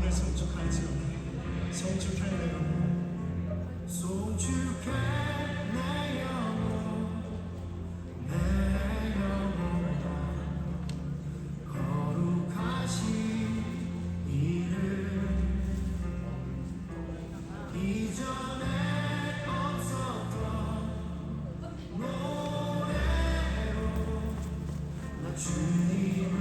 영혼을 송축할지어다. 송축할래요. 송축해 내 영혼, 내 영혼 거룩하신 이름. 이전에 없었던 노래로 나 주님을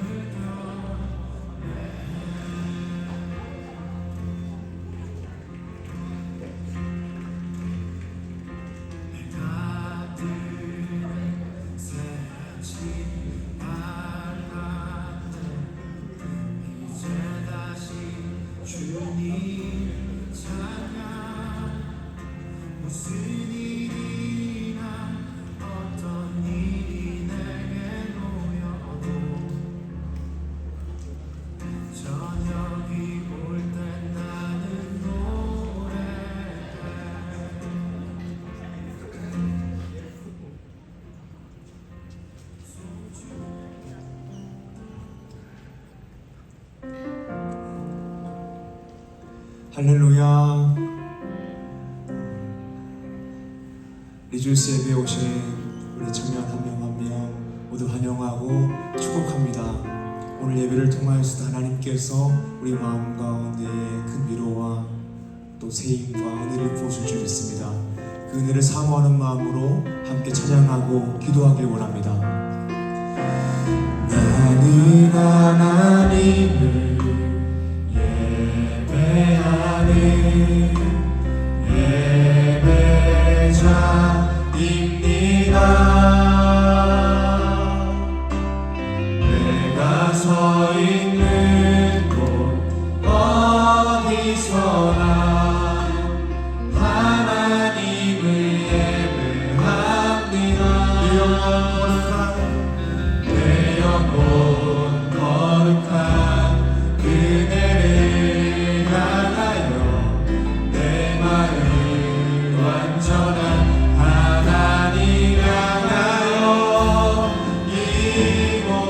주님 찬양. 무슨 일이나 어떤 일이 내게 놓여도 저녁이 올 때 나는 노래해. 할렐루야. 리주스 예배에 오신 우리 청년 한 명 한 명 모두 환영하고 축복합니다. 오늘 예배를 통하여서도 하나님께서 우리 마음 가운데에 큰 위로와 또 세임과 은혜를 부어줄 줄 믿습니다. 그 은혜를 사모하는 마음으로 함께 찬양하고 기도하길 원합니다. 나는 하나님을 예배하는 예배자입니다. 내가 서 있는 곳 어디서나 하나님을 예배합니다. 내 영혼 거룩한 그대를 향하여 내 마음 완전한 하나님 향하여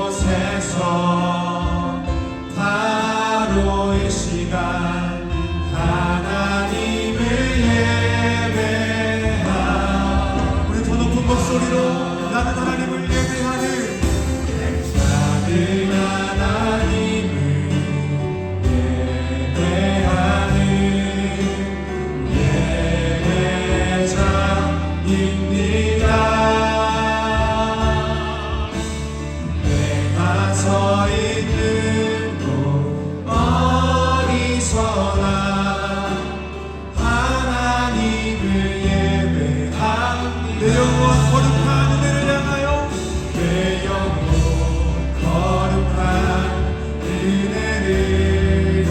이곳에서 바로 이 시간 하나님을 예배하라. 우리 더 높은 목소리로 나는 하나님을 예배하는 하나님을 예배하는 예배자입니다. 내가 서 있는 곳 어디서나 하나님을 예배합니다. 내 영혼 거룩한 은혜를 향하여 내 영혼 거룩한 은혜를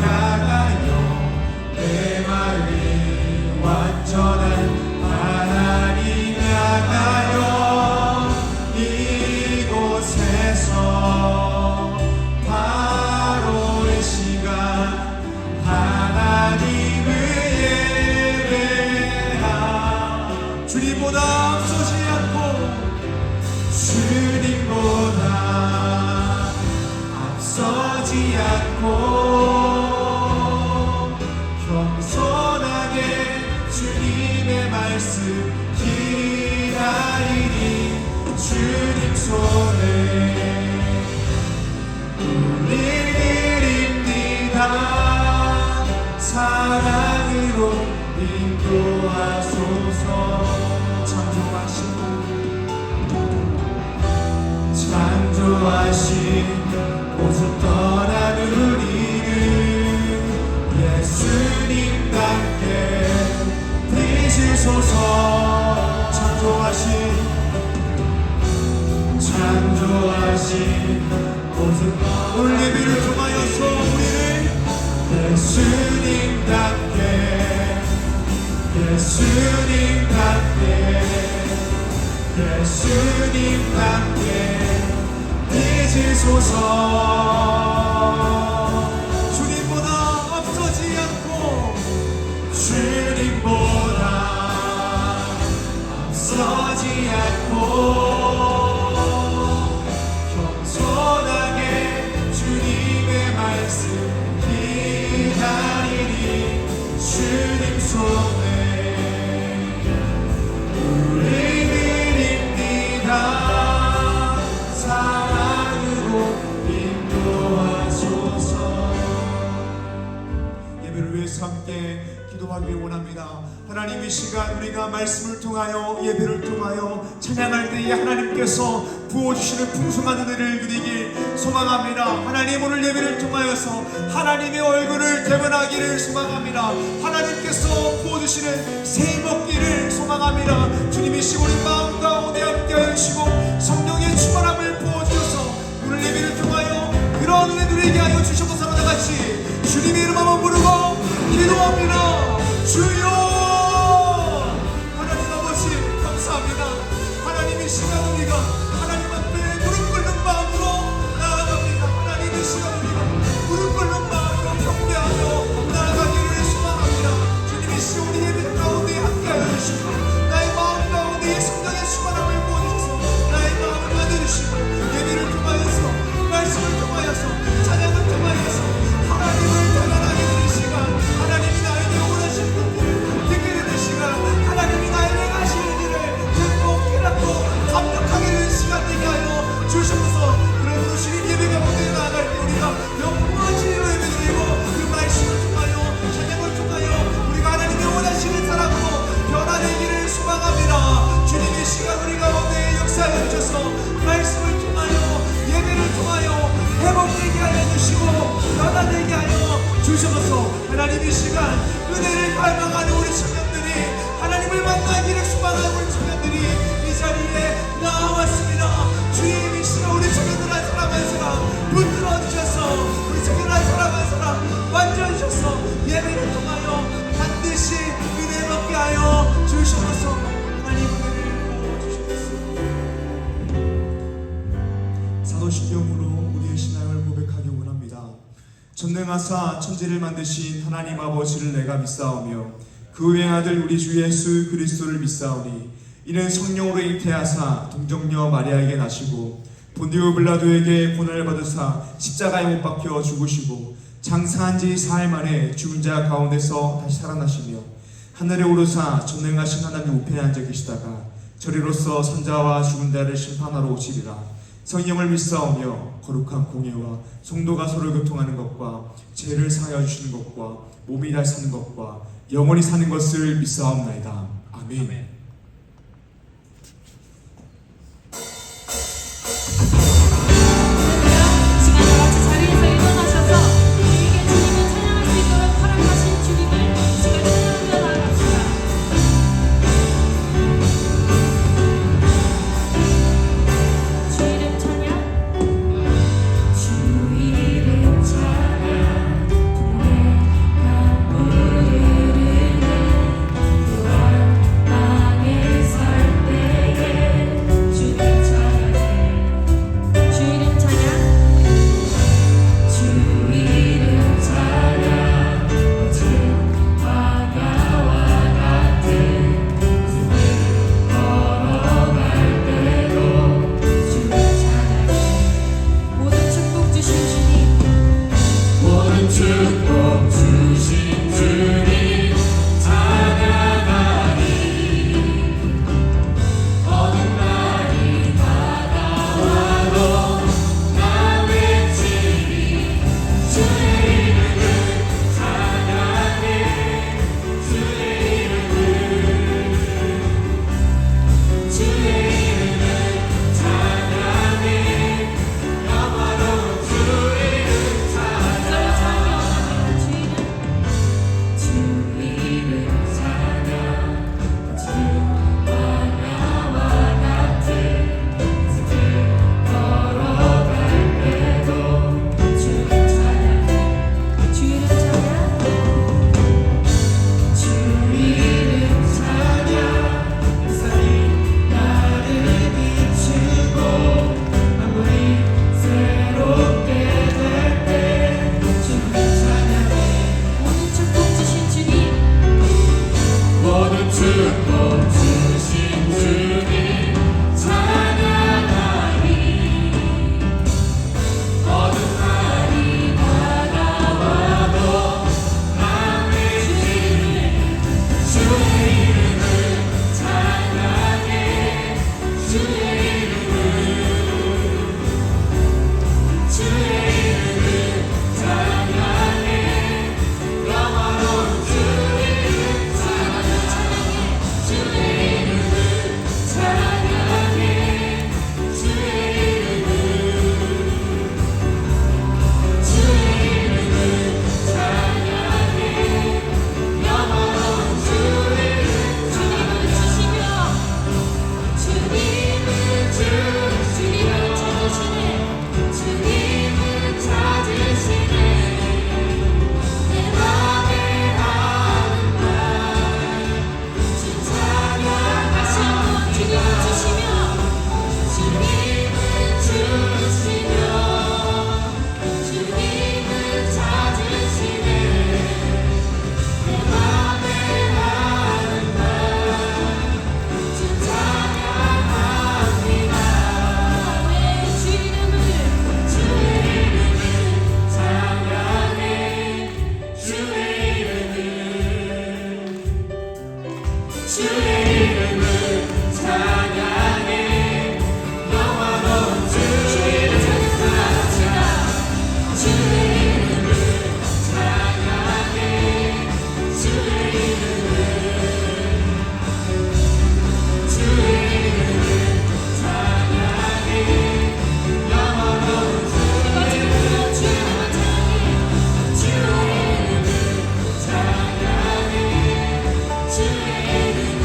향하여 내 마음 완전한 하나님 향하여 이곳에서 바로 이 시간 하나님을 예배하라. 주님보다 앞서지 않고 주님보다 앞서지 않고 겸손하게 주님의 말씀 기다리니 주님 손에 우리 드립니다. 사랑으로 인도하소서. 창조하신 모습 떠난 우리는 예수님답게 되시소서. 창조하신 모습 오늘 예배를 통하여서 우리를 예수님답게 되시소서. 주님보다 앞서지 않고 주님보다 앞서지 않고 겸손하게 주님의 말씀 기다려 주님 손에 우리 드립니다. 사랑으로 인도하소서. 예배를 위해서 함께 기도하길 원합니다. 하나님 이 시간 우리가 말씀을 통하여 예배를 통하여 찬양할 때에 하나님께서 부어주시는 풍성한 은혜를 누리길 소망합니다. 하나님 오늘 예배를 통하여서 하나님의 얼굴을 대면하기를 소망합니다. 하나님께서 부어주시는 새 먹기를 소망합니다. 주님 이 시간 우리 마음 가운데 함께 해주시고 성령의 충만함을 부어주셔서 오늘 예배를 통하여 그런 은혜 누리게 하여 주셔서 나같이 주님의 이름 한번 부르고 기도합니다. 주여 하나님 아버지 감사합니다. 하나님 이 시간 우리가 하나님 앞에 무릎 꿇는 마음으로 나아갑니다. 하나님 이 시간 우리가 무릎 꿇는 마음으로 경배하며 나아가기를 소망합니다. 주님 이 시간 우리 예배 가운데 함께하여 주시고 나의 마음 가운데 성령의 충만함을 부어주셔서 나의 마음을 만들으시고 예배를 통하여서 말씀을 통하여서 찬양을 통하여서 하나님을 닮아가게 되는 시간, 하나님이 나에게 원하시는 것들을 듣게 되는 시간, 하나님이 나에게 하시는 일을 듣고 깨닫고 감격하게 되는 시간 되게 하여 주셔서 그러므로 주님 예배 가운데 나아갈 때 우리가 영광의 진리로 예배드리고 그 말씀을 통하여 찬양을 통하여 우리가 하나님이 원하시는 사람으로 변화되기를 소망합니다. 주님 이 시간 우리 가운데 역사해 주셔서 말씀을 통하여 예배를 통하여 회복되게 하여 주시고 변화되게 하여 주셔서 하나님 이 시간 은혜를 갈망하는 우리 청년들이 하나님을 만나기를 소망하는 우리 청년들이 이 자리에 나왔습니다. 주님 이 시간 우리 청년들 한 사람 한 사람 붙들어 주셔서 우리 청년들 한 사람 한 사람 만져주셔서 예배를 통하여 반드시 은혜 받게 하여 주셔서 하나님 은혜를 부어주셔서 사도신경으로 우리의 신앙을 고백하기 원합니다. 전능하사 천지를 만드신 하나님 아버지를 내가 믿사오며 그 외의 아들 우리 주 예수 그리스도를 믿사오니 이는 성령으로 잉태하사 동정녀 마리아에게 나시고 본디오 빌라도에게 고난을 받으사 십자가에 못 박혀 죽으시고 장사한 지 사흘 만에 죽은 자 가운데서 다시 살아나시며 하늘에 오르사 전능하신 하나님 우편에 앉아 계시다가 저리로서 선자와 죽은 자를 심판하러 오시리라. 성령을 믿사오며 거룩한 공예와 성도가 서로 교통하는 것과 죄를 사하여 주시는 것과 몸이 잘 사는 것과 영원히 사는 것을 믿사옵나이다. 아멘. 찬양 주의 이름을 찬양해 영원한 주의 이름을 찬양합시다. 주의 이름을 찬양해 주의 이름을 찬양해 영원한 주의 이름을 찬양해 주의 이름을 찬양해 주의 이름을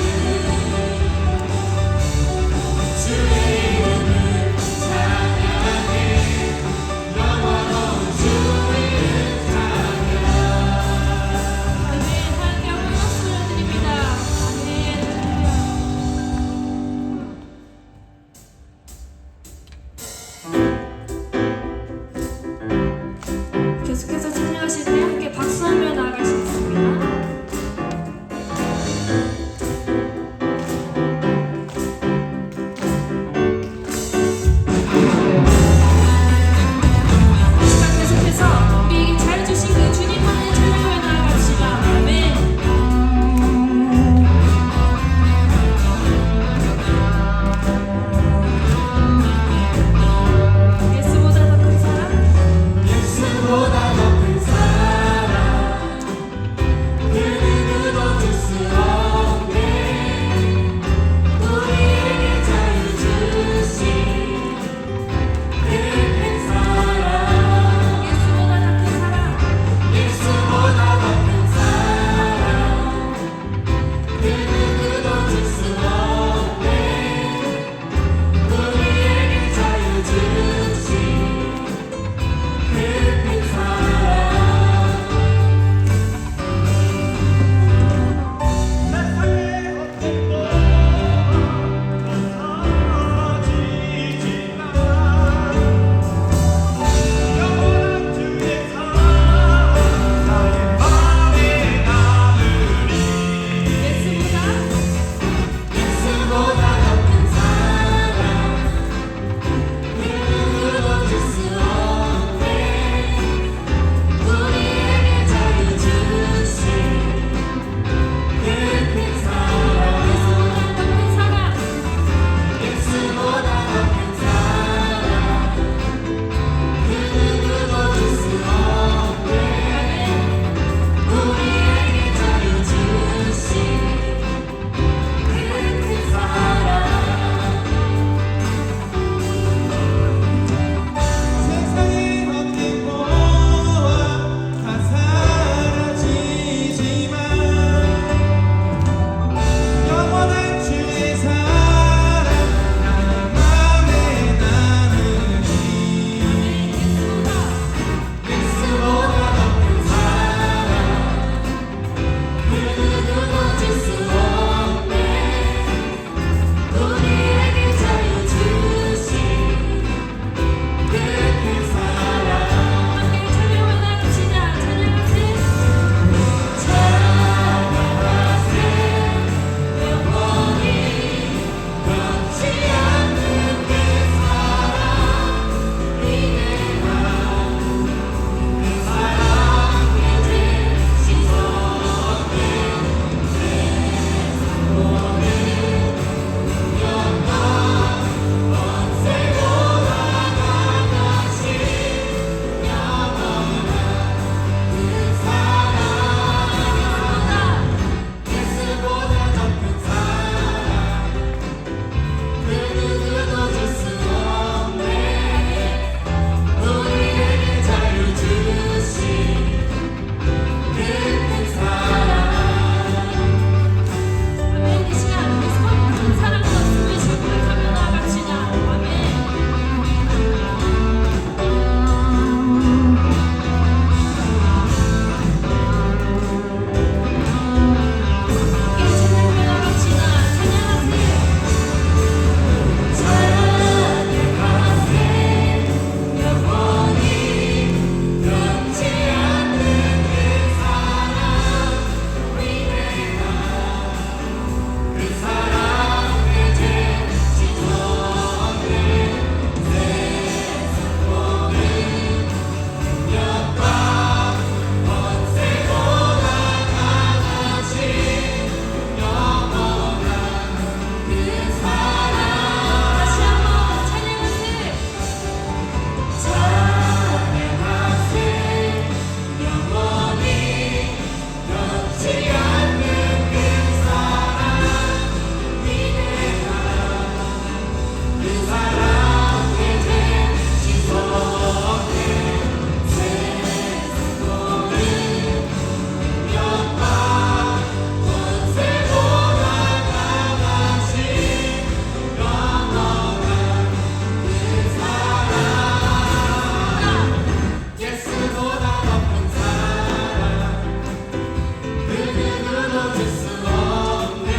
줄 수 없네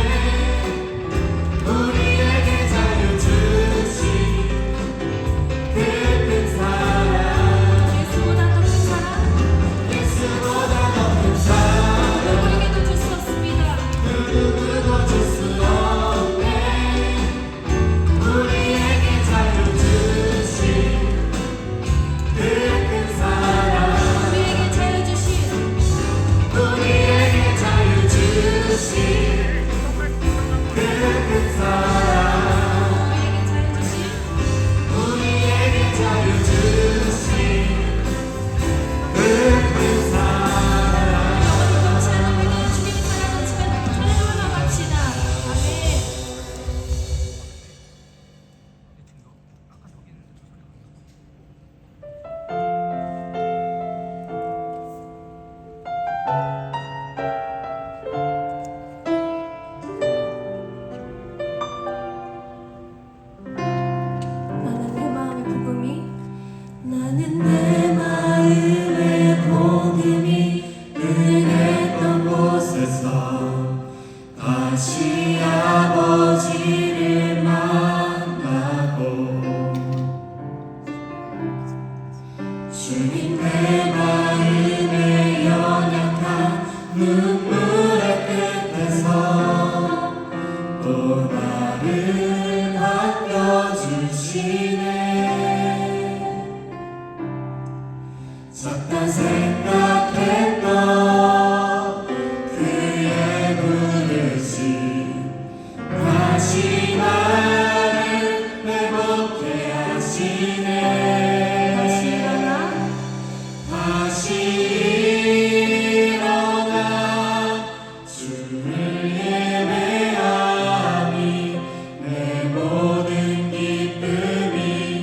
우리에게 자유 주신 그 큰 사랑 예수보다 더 큰 사랑 예수보다 더 큰 사랑 누구에게도 줄 수 없습니다. 누구도 줄 수 없네 우리에게 자유 주신 그 큰 사랑 우리에게 자유 주신 우리에게 자유 주신 그 큰 사랑 우리에게 자유 주신 우리에게 자유 주신 그 큰 사랑 어디 넘치 않은 우리는 주님의 사랑 넘치면 찬양을 나갑시다. 아멘. 나는 내 마음의 복음이 나는 내 마음의 복음이 은혜했던 곳에서 다시 아버지를 만나고 주님 내 마음의 연약한 눈물의 끝에서 또 나를 바꿔주시네 작다 생각했던 그의 부르심 다시 나를 회복해 하시네 다시 일어나 다시 일어나 주를 예배하니 내 모든 기쁨이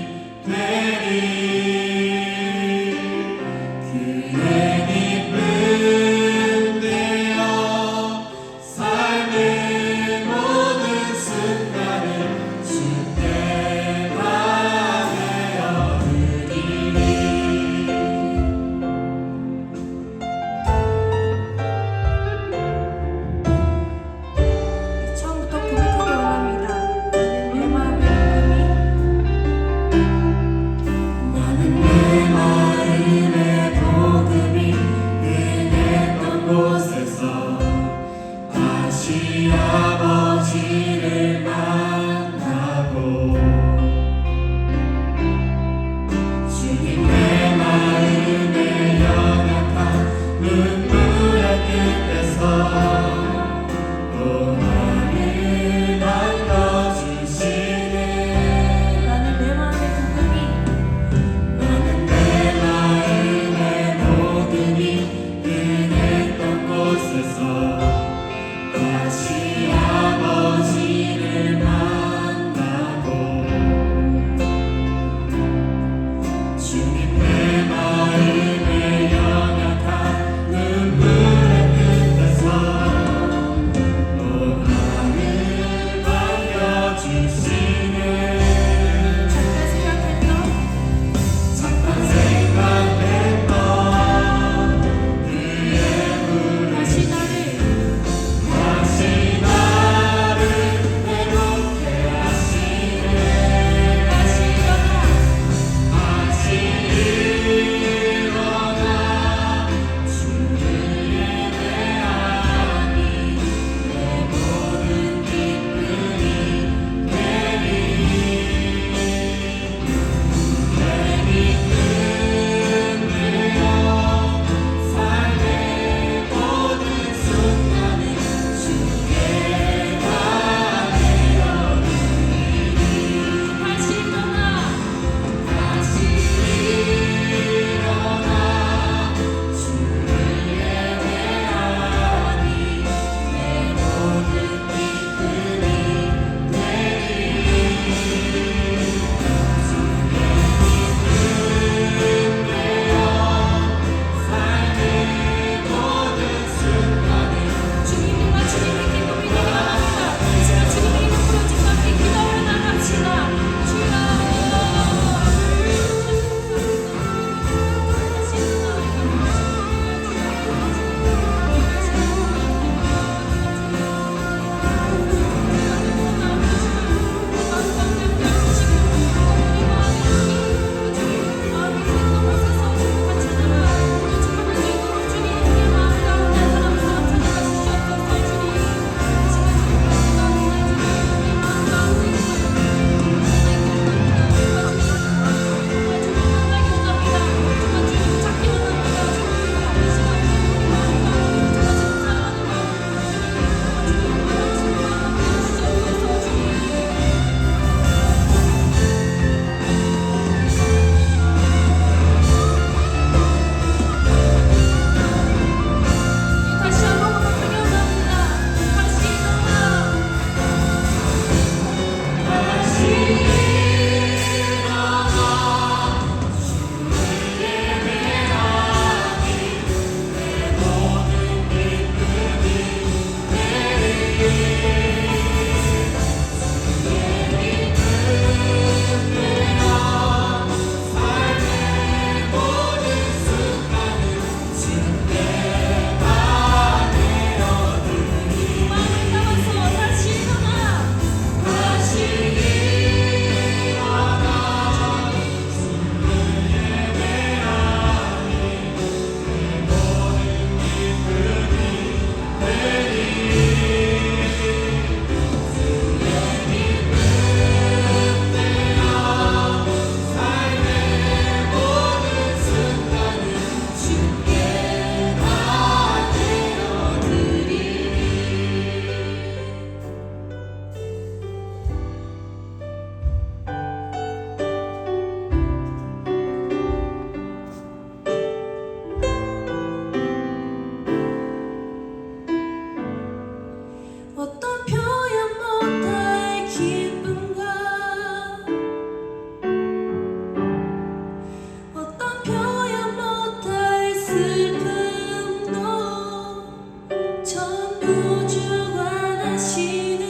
전부 주관하시는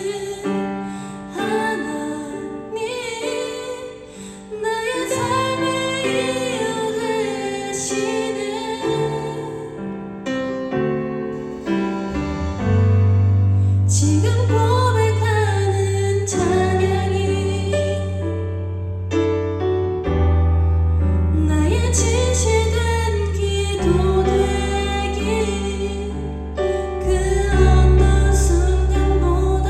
하나님, 나의 삶의 이유 되시네. 지금 고백하는 찬양이 나의 진실된 기도 되길, 그 어떤 순간보다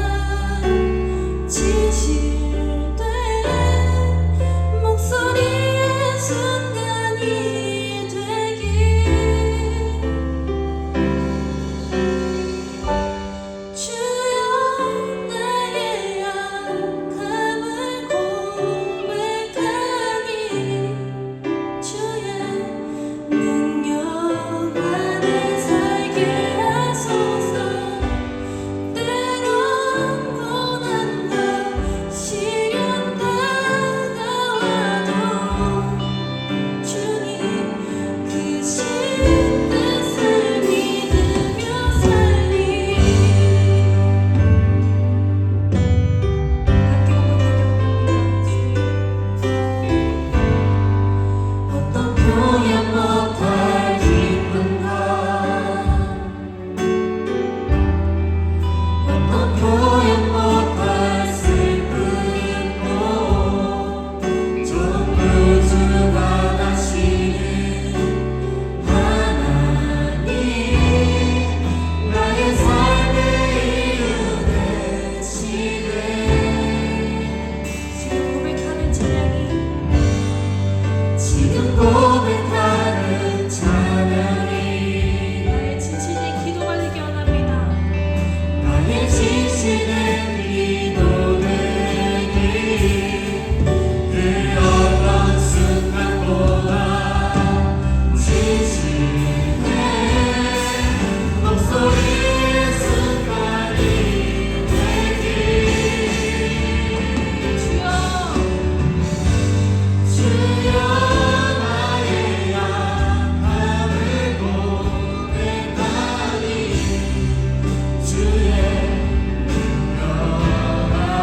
진실된 목소리의 순간이 되길. 주여 나의 약함을 고백하니 주의 능력 안에 살게 하소서. 때론 고난과 시련 다가와도 주님 그 뜻을 믿으며 살리. 어떤 표현 못할 기쁨과 어떤 표현 못할 슬픔도 전부 주관하시는 하나님, 나의 삶의 이유 되시네. 지금 고백하는 찬양이, 지금 고백하는 찬양이 나의 진실된 기도가 되게 원합니다. 나의 진실된 기도 되길, 그 어떤 순간보다 진실된 목소리의 순간이 되길. 주여 나의 약함을 고백하니 주의 능력 안에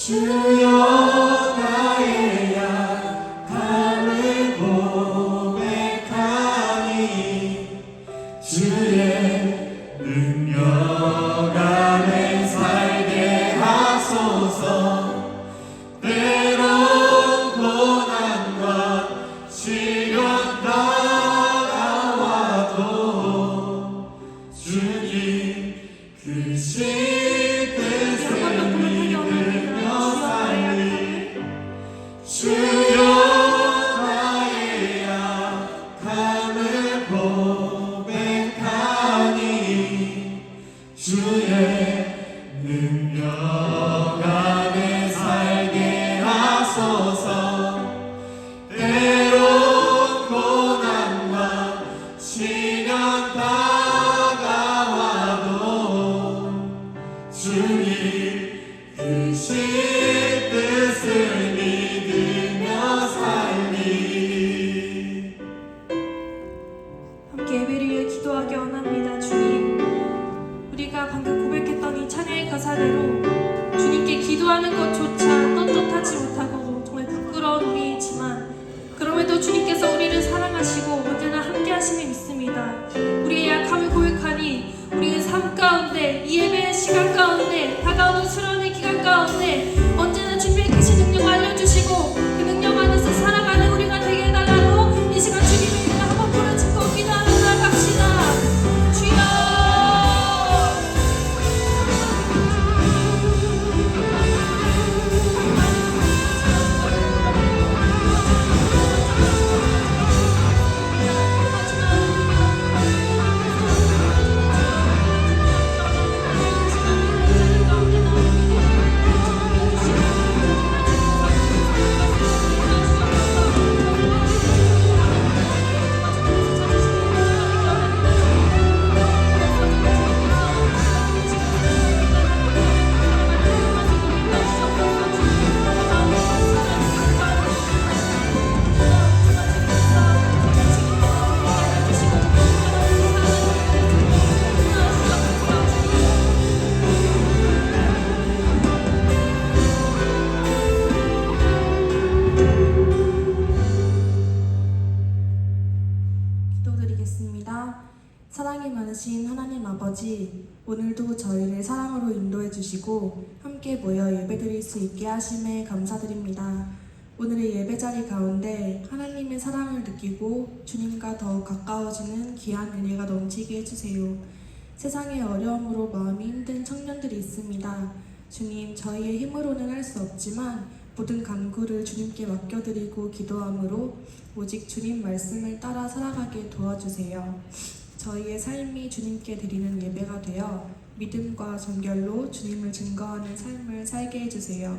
주여 나의 약함을 고백하니 주의 능력 안에 살게 하소서. 때론 고난과 시련 다가와도 주님 크신 뜻을 믿으며 살리. 주여 나의 약함을 고백하니 주의 능력 안에 살게 하소서. 때론 고난과 시련 다가와도 주님 크신 뜻을 믿으며 살리. 함께 예배를 위해 기도하기 원합니다. 주님, 우리가 방금 고백했던 이 찬양의 가사대로 주님께 기도하는 것조차 떳떳하지 못하고 정말 부끄러운 우리이지만 그럼에도 주님께서 우리를 사랑하시고 언제나 함께 하심을 믿습니다. 우리의 약함을 고백하니 우리의 삶 가운데, 이 예배의 시간 가운데, 다가오는 수련의 기간 가운데 언제나 준비해 계신 능력 알려주시고 그 능력 안에서 살아가는 우리가 되게 해달라고 이 시간 주님의 이름을 한번 부르짖고 기도하며 나아갑시다. 주여, 기도드리겠습니다. 사랑이 많으신 하나님 아버지, 오늘도 저희를 사랑으로 인도해 주시고 함께 모여 예배드릴 수 있게 하심에 감사드립니다. 오늘의 예배자리 가운데 하나님의 사랑을 느끼고 주님과 더욱 가까워지는 귀한 은혜가 넘치게 해주세요. 세상의 어려움으로 마음이 힘든 청년들이 있습니다. 주님, 저희의 힘으로는 할 수 없지만 모든 간구를 주님께 맡겨드리고 기도함으로 오직 주님 말씀을 따라 살아가게 도와주세요. 저희의 삶이 주님께 드리는 예배가 되어 믿음과 정결로 주님을 증거하는 삶을 살게 해주세요.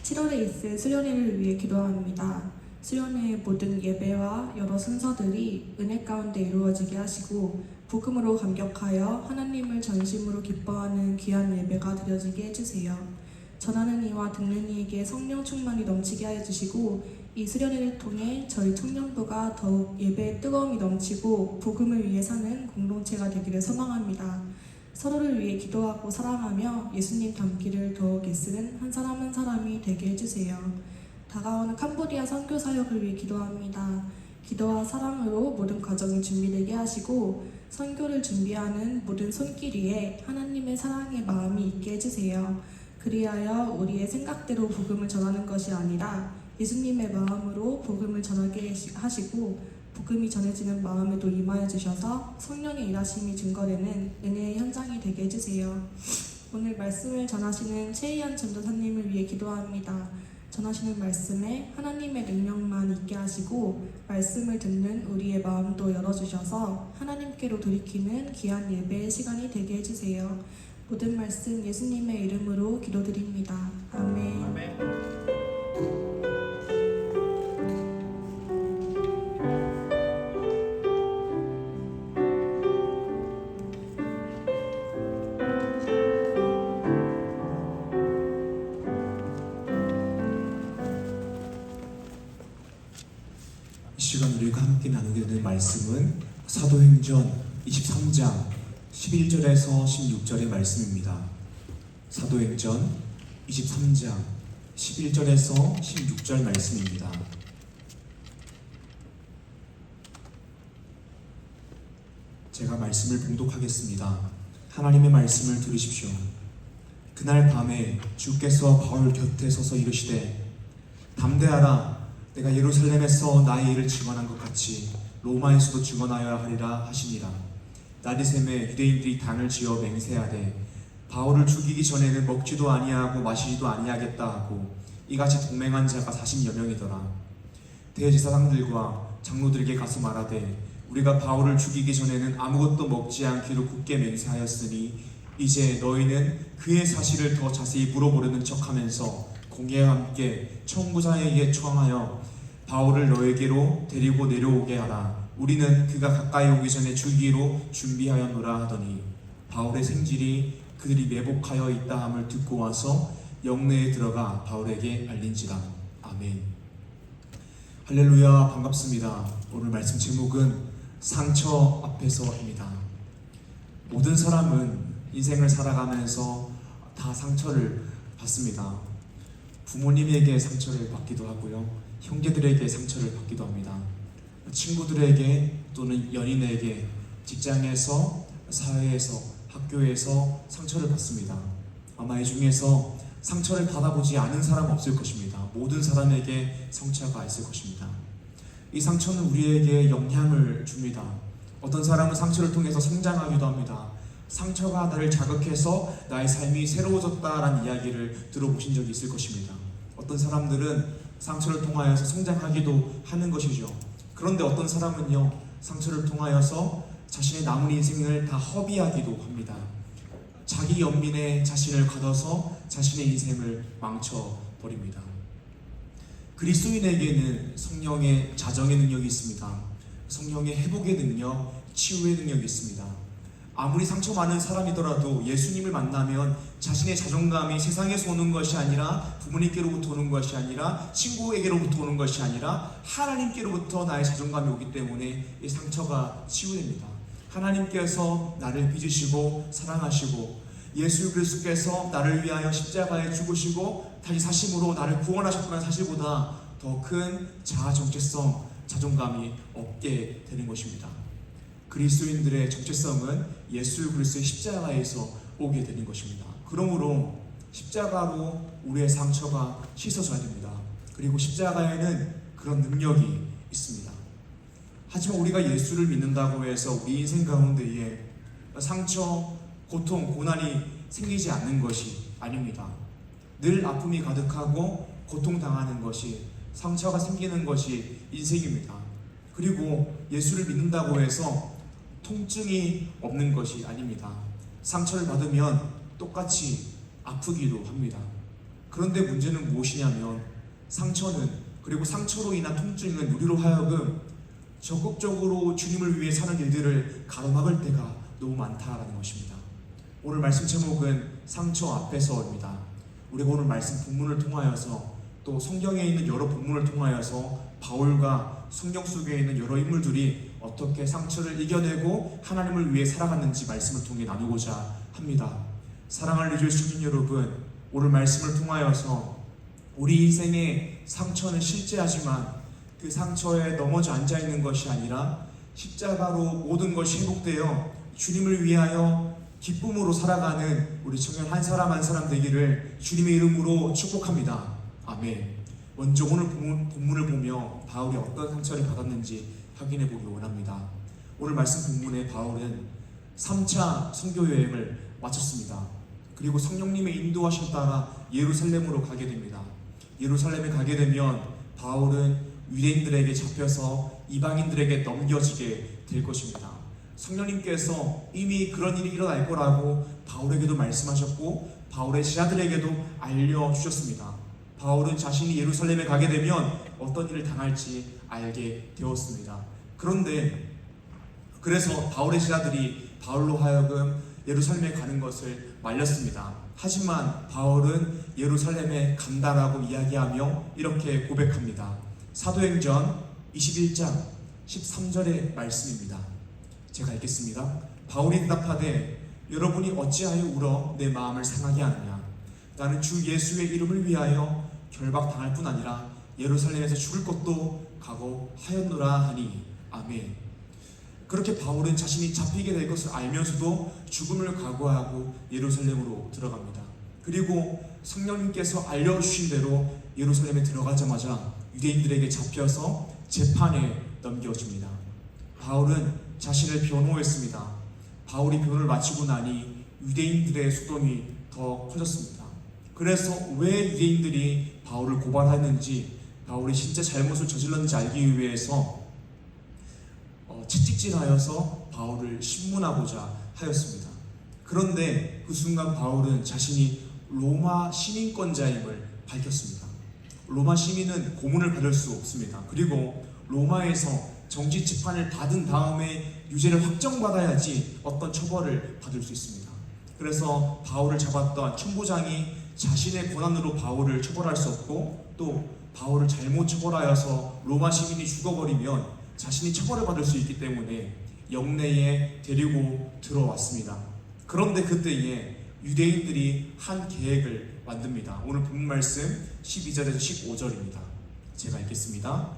7월에 있을 수련회를 위해 기도합니다. 수련회의 모든 예배와 여러 순서들이 은혜 가운데 이루어지게 하시고 복음으로 감격하여 하나님을 전심으로 기뻐하는 귀한 예배가 드려지게 해주세요. 전하는 이와 듣는 이에게 성령 충만이 넘치게 하여 주시고 이 수련회를 통해 저희 청년부가 더욱 예배의 뜨거움이 넘치고 복음을 위해 사는 공동체가 되기를 소망합니다. 서로를 위해 기도하고 사랑하며 예수님 닮기를 더욱 애쓰는 한 사람 한 사람이 되게 해주세요. 다가오는 캄보디아 선교 사역을 위해 기도합니다. 기도와 사랑으로 모든 과정이 준비되게 하시고 선교를 준비하는 모든 손길 위에 하나님의 사랑의 마음이 있게 해주세요. 그리하여 우리의 생각대로 복음을 전하는 것이 아니라 예수님의 마음으로 복음을 전하게 하시고 복음이 전해지는 마음에도 임하여 주셔서 성령의 일하심이 증거되는 은혜의 현장이 되게 해주세요. 오늘 말씀을 전하시는 최희연 전도사님을 위해 기도합니다. 전하시는 말씀에 하나님의 능력만 있게 하시고 말씀을 듣는 우리의 마음도 열어주셔서 하나님께로 돌이키는 귀한 예배의 시간이 되게 해주세요. 모든 말씀 예수님의 이름으로 기도드립니다. 아멘. 이 시간 우리가 함께 나누게 될 말씀은 사도행전 23장 11절에서 16절의 말씀입니다. 사도행전 23장 11절에서 16절 말씀입니다. 제가 말씀을 봉독하겠습니다. 하나님의 말씀을 들으십시오. 그날 밤에 주께서 바울 곁에 서서 이르시되 담대하라, 내가 예루살렘에서 나의 일을 증언한 것 같이 로마에서도 증언하여야 하리라 하시니라. 나리샘에 유대인들이 단을 지어 맹세하되 바울을 죽이기 전에는 먹지도 아니하고 마시지도 아니하겠다 하고 이같이 동맹한 자가 40여 명이더라. 대제사장들과 장로들에게 가서 말하되 우리가 바울을 죽이기 전에는 아무것도 먹지 않기로 굳게 맹세하였으니 이제 너희는 그의 사실을 더 자세히 물어보려는 척하면서 공예와 함께 청구자에게 청하여 바울을 너에게로 데리고 내려오게 하라. 우리는 그가 가까이 오기 전에 죽이기로 준비하였노라 하더니 바울의 생질이 그들이 매복하여 있다 함을 듣고 와서 영내에 들어가 바울에게 알린지라. 아멘. 할렐루야. 반갑습니다. 오늘 말씀 제목은 상처 앞에서입니다. 모든 사람은 인생을 살아가면서 다 상처를 받습니다. 부모님에게 상처를 받기도 하고요, 형제들에게 상처를 받기도 합니다. 친구들에게 또는 연인에게, 직장에서, 사회에서, 학교에서 상처를 받습니다. 아마 이 중에서 상처를 받아보지 않은 사람은 없을 것입니다. 모든 사람에게 상처가 있을 것입니다. 이 상처는 우리에게 영향을 줍니다. 어떤 사람은 상처를 통해서 성장하기도 합니다. 상처가 나를 자극해서 나의 삶이 새로워졌다라는 이야기를 들어보신 적이 있을 것입니다. 어떤 사람들은 상처를 통하여서 성장하기도 하는 것이죠. 그런데 어떤 사람은요, 상처를 통하여서 자신의 남은 인생을 다 허비하기도 합니다. 자기 연민에 자신을 가둬서 자신의 인생을 망쳐버립니다. 그리스도인에게는 성령의 자정의 능력이 있습니다. 성령의 회복의 능력, 치유의 능력이 있습니다. 아무리 상처 많은 사람이더라도 예수님을 만나면 자신의 자존감이 세상에서 오는 것이 아니라, 부모님께로부터 오는 것이 아니라, 친구에게로부터 오는 것이 아니라 하나님께로부터 나의 자존감이 오기 때문에 이 상처가 치유됩니다. 하나님께서 나를 빚으시고 사랑하시고 예수 그리스도께서 나를 위하여 십자가에 죽으시고 다시 사심으로 나를 구원하셨다는 사실보다 더 큰 자아 정체성, 자존감이 없게 되는 것입니다. 그리스도인들의 정체성은 예수 그리스도의 십자가에서 오게 되는 것입니다. 그러므로 십자가로 우리의 상처가 씻어져야 됩니다. 그리고 십자가에는 그런 능력이 있습니다. 하지만 우리가 예수를 믿는다고 해서 우리 인생 가운데에 상처, 고통, 고난이 생기지 않는 것이 아닙니다. 늘 아픔이 가득하고 고통당하는 것이, 상처가 생기는 것이 인생입니다. 그리고 예수를 믿는다고 해서 통증이 없는 것이 아닙니다. 상처를 받으면 똑같이 아프기도 합니다. 그런데 문제는 무엇이냐면 상처는, 그리고 상처로 인한 통증은 우리로 하여금 적극적으로 주님을 위해 사는 일들을 가로막을 때가 너무 많다라는 것입니다. 오늘 말씀 제목은 상처 앞에서입니다. 우리가 오늘 말씀 본문을 통하여서, 또 성경에 있는 여러 본문을 통하여서 바울과 성경 속에 있는 여러 인물들이 어떻게 상처를 이겨내고 하나님을 위해 살아갔는지 말씀을 통해 나누고자 합니다. 사랑하는 리조이 시민 여러분, 오늘 말씀을 통하여서 우리 인생의 상처는 실제하지만 그 상처에 넘어져 앉아있는 것이 아니라 십자가로 모든 것이 회복되어 주님을 위하여 기쁨으로 살아가는 우리 청년 한 사람 한 사람 되기를 주님의 이름으로 축복합니다. 아멘. 먼저 오늘 본문을 보며 바울이 어떤 상처를 받았는지 확인해 보기 원합니다. 오늘 말씀 본문에 바울은 3차 선교 여행을 마쳤습니다. 그리고 성령님의 인도하심 따라 예루살렘으로 가게 됩니다. 예루살렘에 가게 되면 바울은 유대인들에게 잡혀서 이방인들에게 넘겨지게 될 것입니다. 성령님께서 이미 그런 일이 일어날 거라고 바울에게도 말씀하셨고 바울의 제자들에게도 알려주셨습니다. 바울은 자신이 예루살렘에 가게 되면 어떤 일을 당할지 알게 되었습니다. 그런데 그래서 바울의 제자들이 바울로 하여금 예루살렘에 가는 것을 말렸습니다. 하지만 바울은 예루살렘에 간다라고 이야기하며 이렇게 고백합니다. 사도행전 21장 13절의 말씀입니다. 제가 읽겠습니다. 바울이 대답하되 여러분이 어찌하여 울어 내 마음을 상하게 하느냐. 나는 주 예수의 이름을 위하여 결박당할 뿐 아니라 예루살렘에서 죽을 것도 각오하였노라 하니 아멘. 그렇게 바울은 자신이 잡히게 될 것을 알면서도 죽음을 각오하고 예루살렘으로 들어갑니다. 그리고 성령님께서 알려주신 대로 예루살렘에 들어가자마자 유대인들에게 잡혀서 재판에 넘겨집니다. 바울은 자신을 변호했습니다. 바울이 변호를 마치고 나니 유대인들의 소동이 더 커졌습니다. 그래서 왜 유대인들이 바울을 고발했는지, 바울이 진짜 잘못을 저질렀는지 알기 위해서 채찍질하여서 바울을 신문하고자 하였습니다. 그런데 그 순간 바울은 자신이 로마 시민권자임을 밝혔습니다. 로마 시민은 고문을 받을 수 없습니다. 그리고 로마에서 정직 재판을 받은 다음에 유죄를 확정받아야지 어떤 처벌을 받을 수 있습니다. 그래서 바울을 잡았던 천부장이 자신의 권한으로 바울을 처벌할 수 없고, 또 바울을 잘못 처벌하여서 로마 시민이 죽어버리면 자신이 처벌을 받을 수 있기 때문에 영내에 데리고 들어왔습니다. 그런데 그때에 유대인들이 한 계획을 만듭니다. 오늘 본 말씀 12절에서 15절입니다. 제가 읽겠습니다.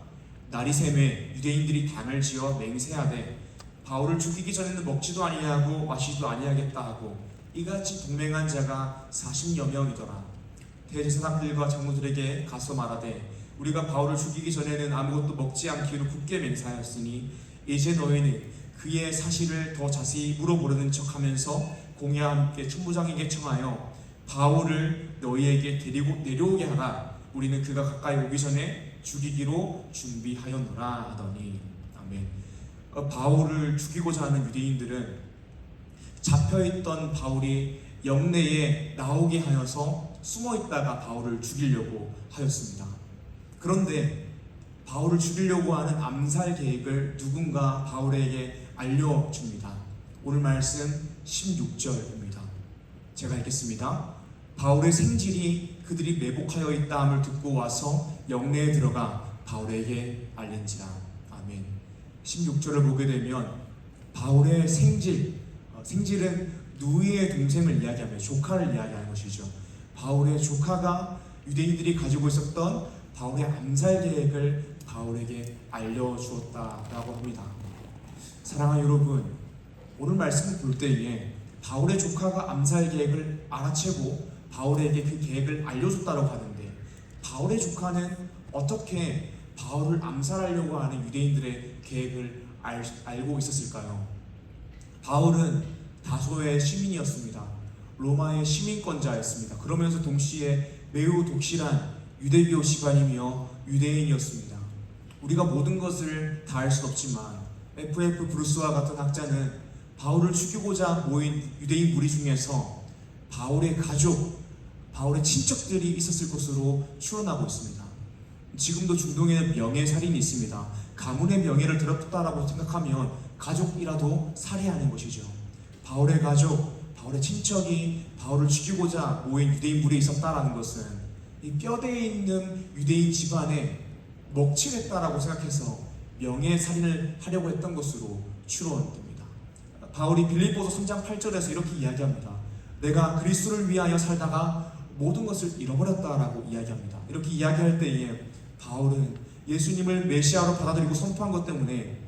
날이 새매 유대인들이 당을 지어 맹세하되 바울을 죽이기 전에는 먹지도 아니하고 마시지도 아니하겠다 하고 이같이 동맹한 자가 40여 명이더라. 대제사장들과 장로들에게 가서 말하되 우리가 바울을 죽이기 전에는 아무것도 먹지 않기로 굳게 맹세하였으니 이제 너희는 그의 사실을 더 자세히 물어보려는 척하면서 공회와 함께 천부장에게 청하여 바울을 너희에게 데리고 내려오게 하라. 우리는 그가 가까이 오기 전에 죽이기로 준비하였노라 하더니 아멘. 바울을 죽이고자 하는 유대인들은 잡혀있던 바울이 영내에 나오게 하여서 숨어있다가 바울을 죽이려고 하였습니다. 그런데 바울을 죽이려고 하는 암살 계획을 누군가 바울에게 알려줍니다. 오늘 말씀 16절입니다. 제가 읽겠습니다. 바울의 생질이 그들이 매복하여 있다함을 듣고 와서 영내에 들어가 바울에게 알린지라. 아멘. 16절을 보게 되면 바울의 생질은 누이의 동생을 이야기하며 조카를 이야기하는 것이죠. 바울의 조카가 유대인들이 가지고 있었던 바울의 암살 계획을 바울에게 알려주었다라고 합니다. 사랑하는 여러분, 오늘 말씀을 볼 때에 바울의 조카가 암살 계획을 알아채고 바울에게 그 계획을 알려줬다고 하는데, 바울의 조카는 어떻게 바울을 암살하려고 하는 유대인들의 계획을 알고 있었을까요? 바울은 다소의 시민이었습니다. 로마의 시민권자였습니다. 그러면서 동시에 매우 독실한 유대교 집안이며 유대인이었습니다. 우리가 모든 것을 다 알 수 없지만 F.F. 브루스와 같은 학자는 바울을 죽이고자 모인 유대인 무리 중에서 바울의 가족, 바울의 친척들이 있었을 것으로 추론하고 있습니다. 지금도 중동에는 명예살인이 있습니다. 가문의 명예를 더럽다라고 생각하면 가족이라도 살해하는 것이죠. 바울의 가족, 바울의 친척이 바울을 죽이고자 모인 유대인 무리에 있었다라는 것은 이 뼈대에 있는 유대인 집안에 먹칠했다라고 생각해서 명예살인을 하려고 했던 것으로 추론됩니다. 바울이 빌립보서 3장 8절에서 이렇게 이야기합니다. 내가 그리스도를 위하여 살다가 모든 것을 잃어버렸다라고 이야기합니다. 이렇게 이야기할 때에 바울은 예수님을 메시아로 받아들이고 선포한 것 때문에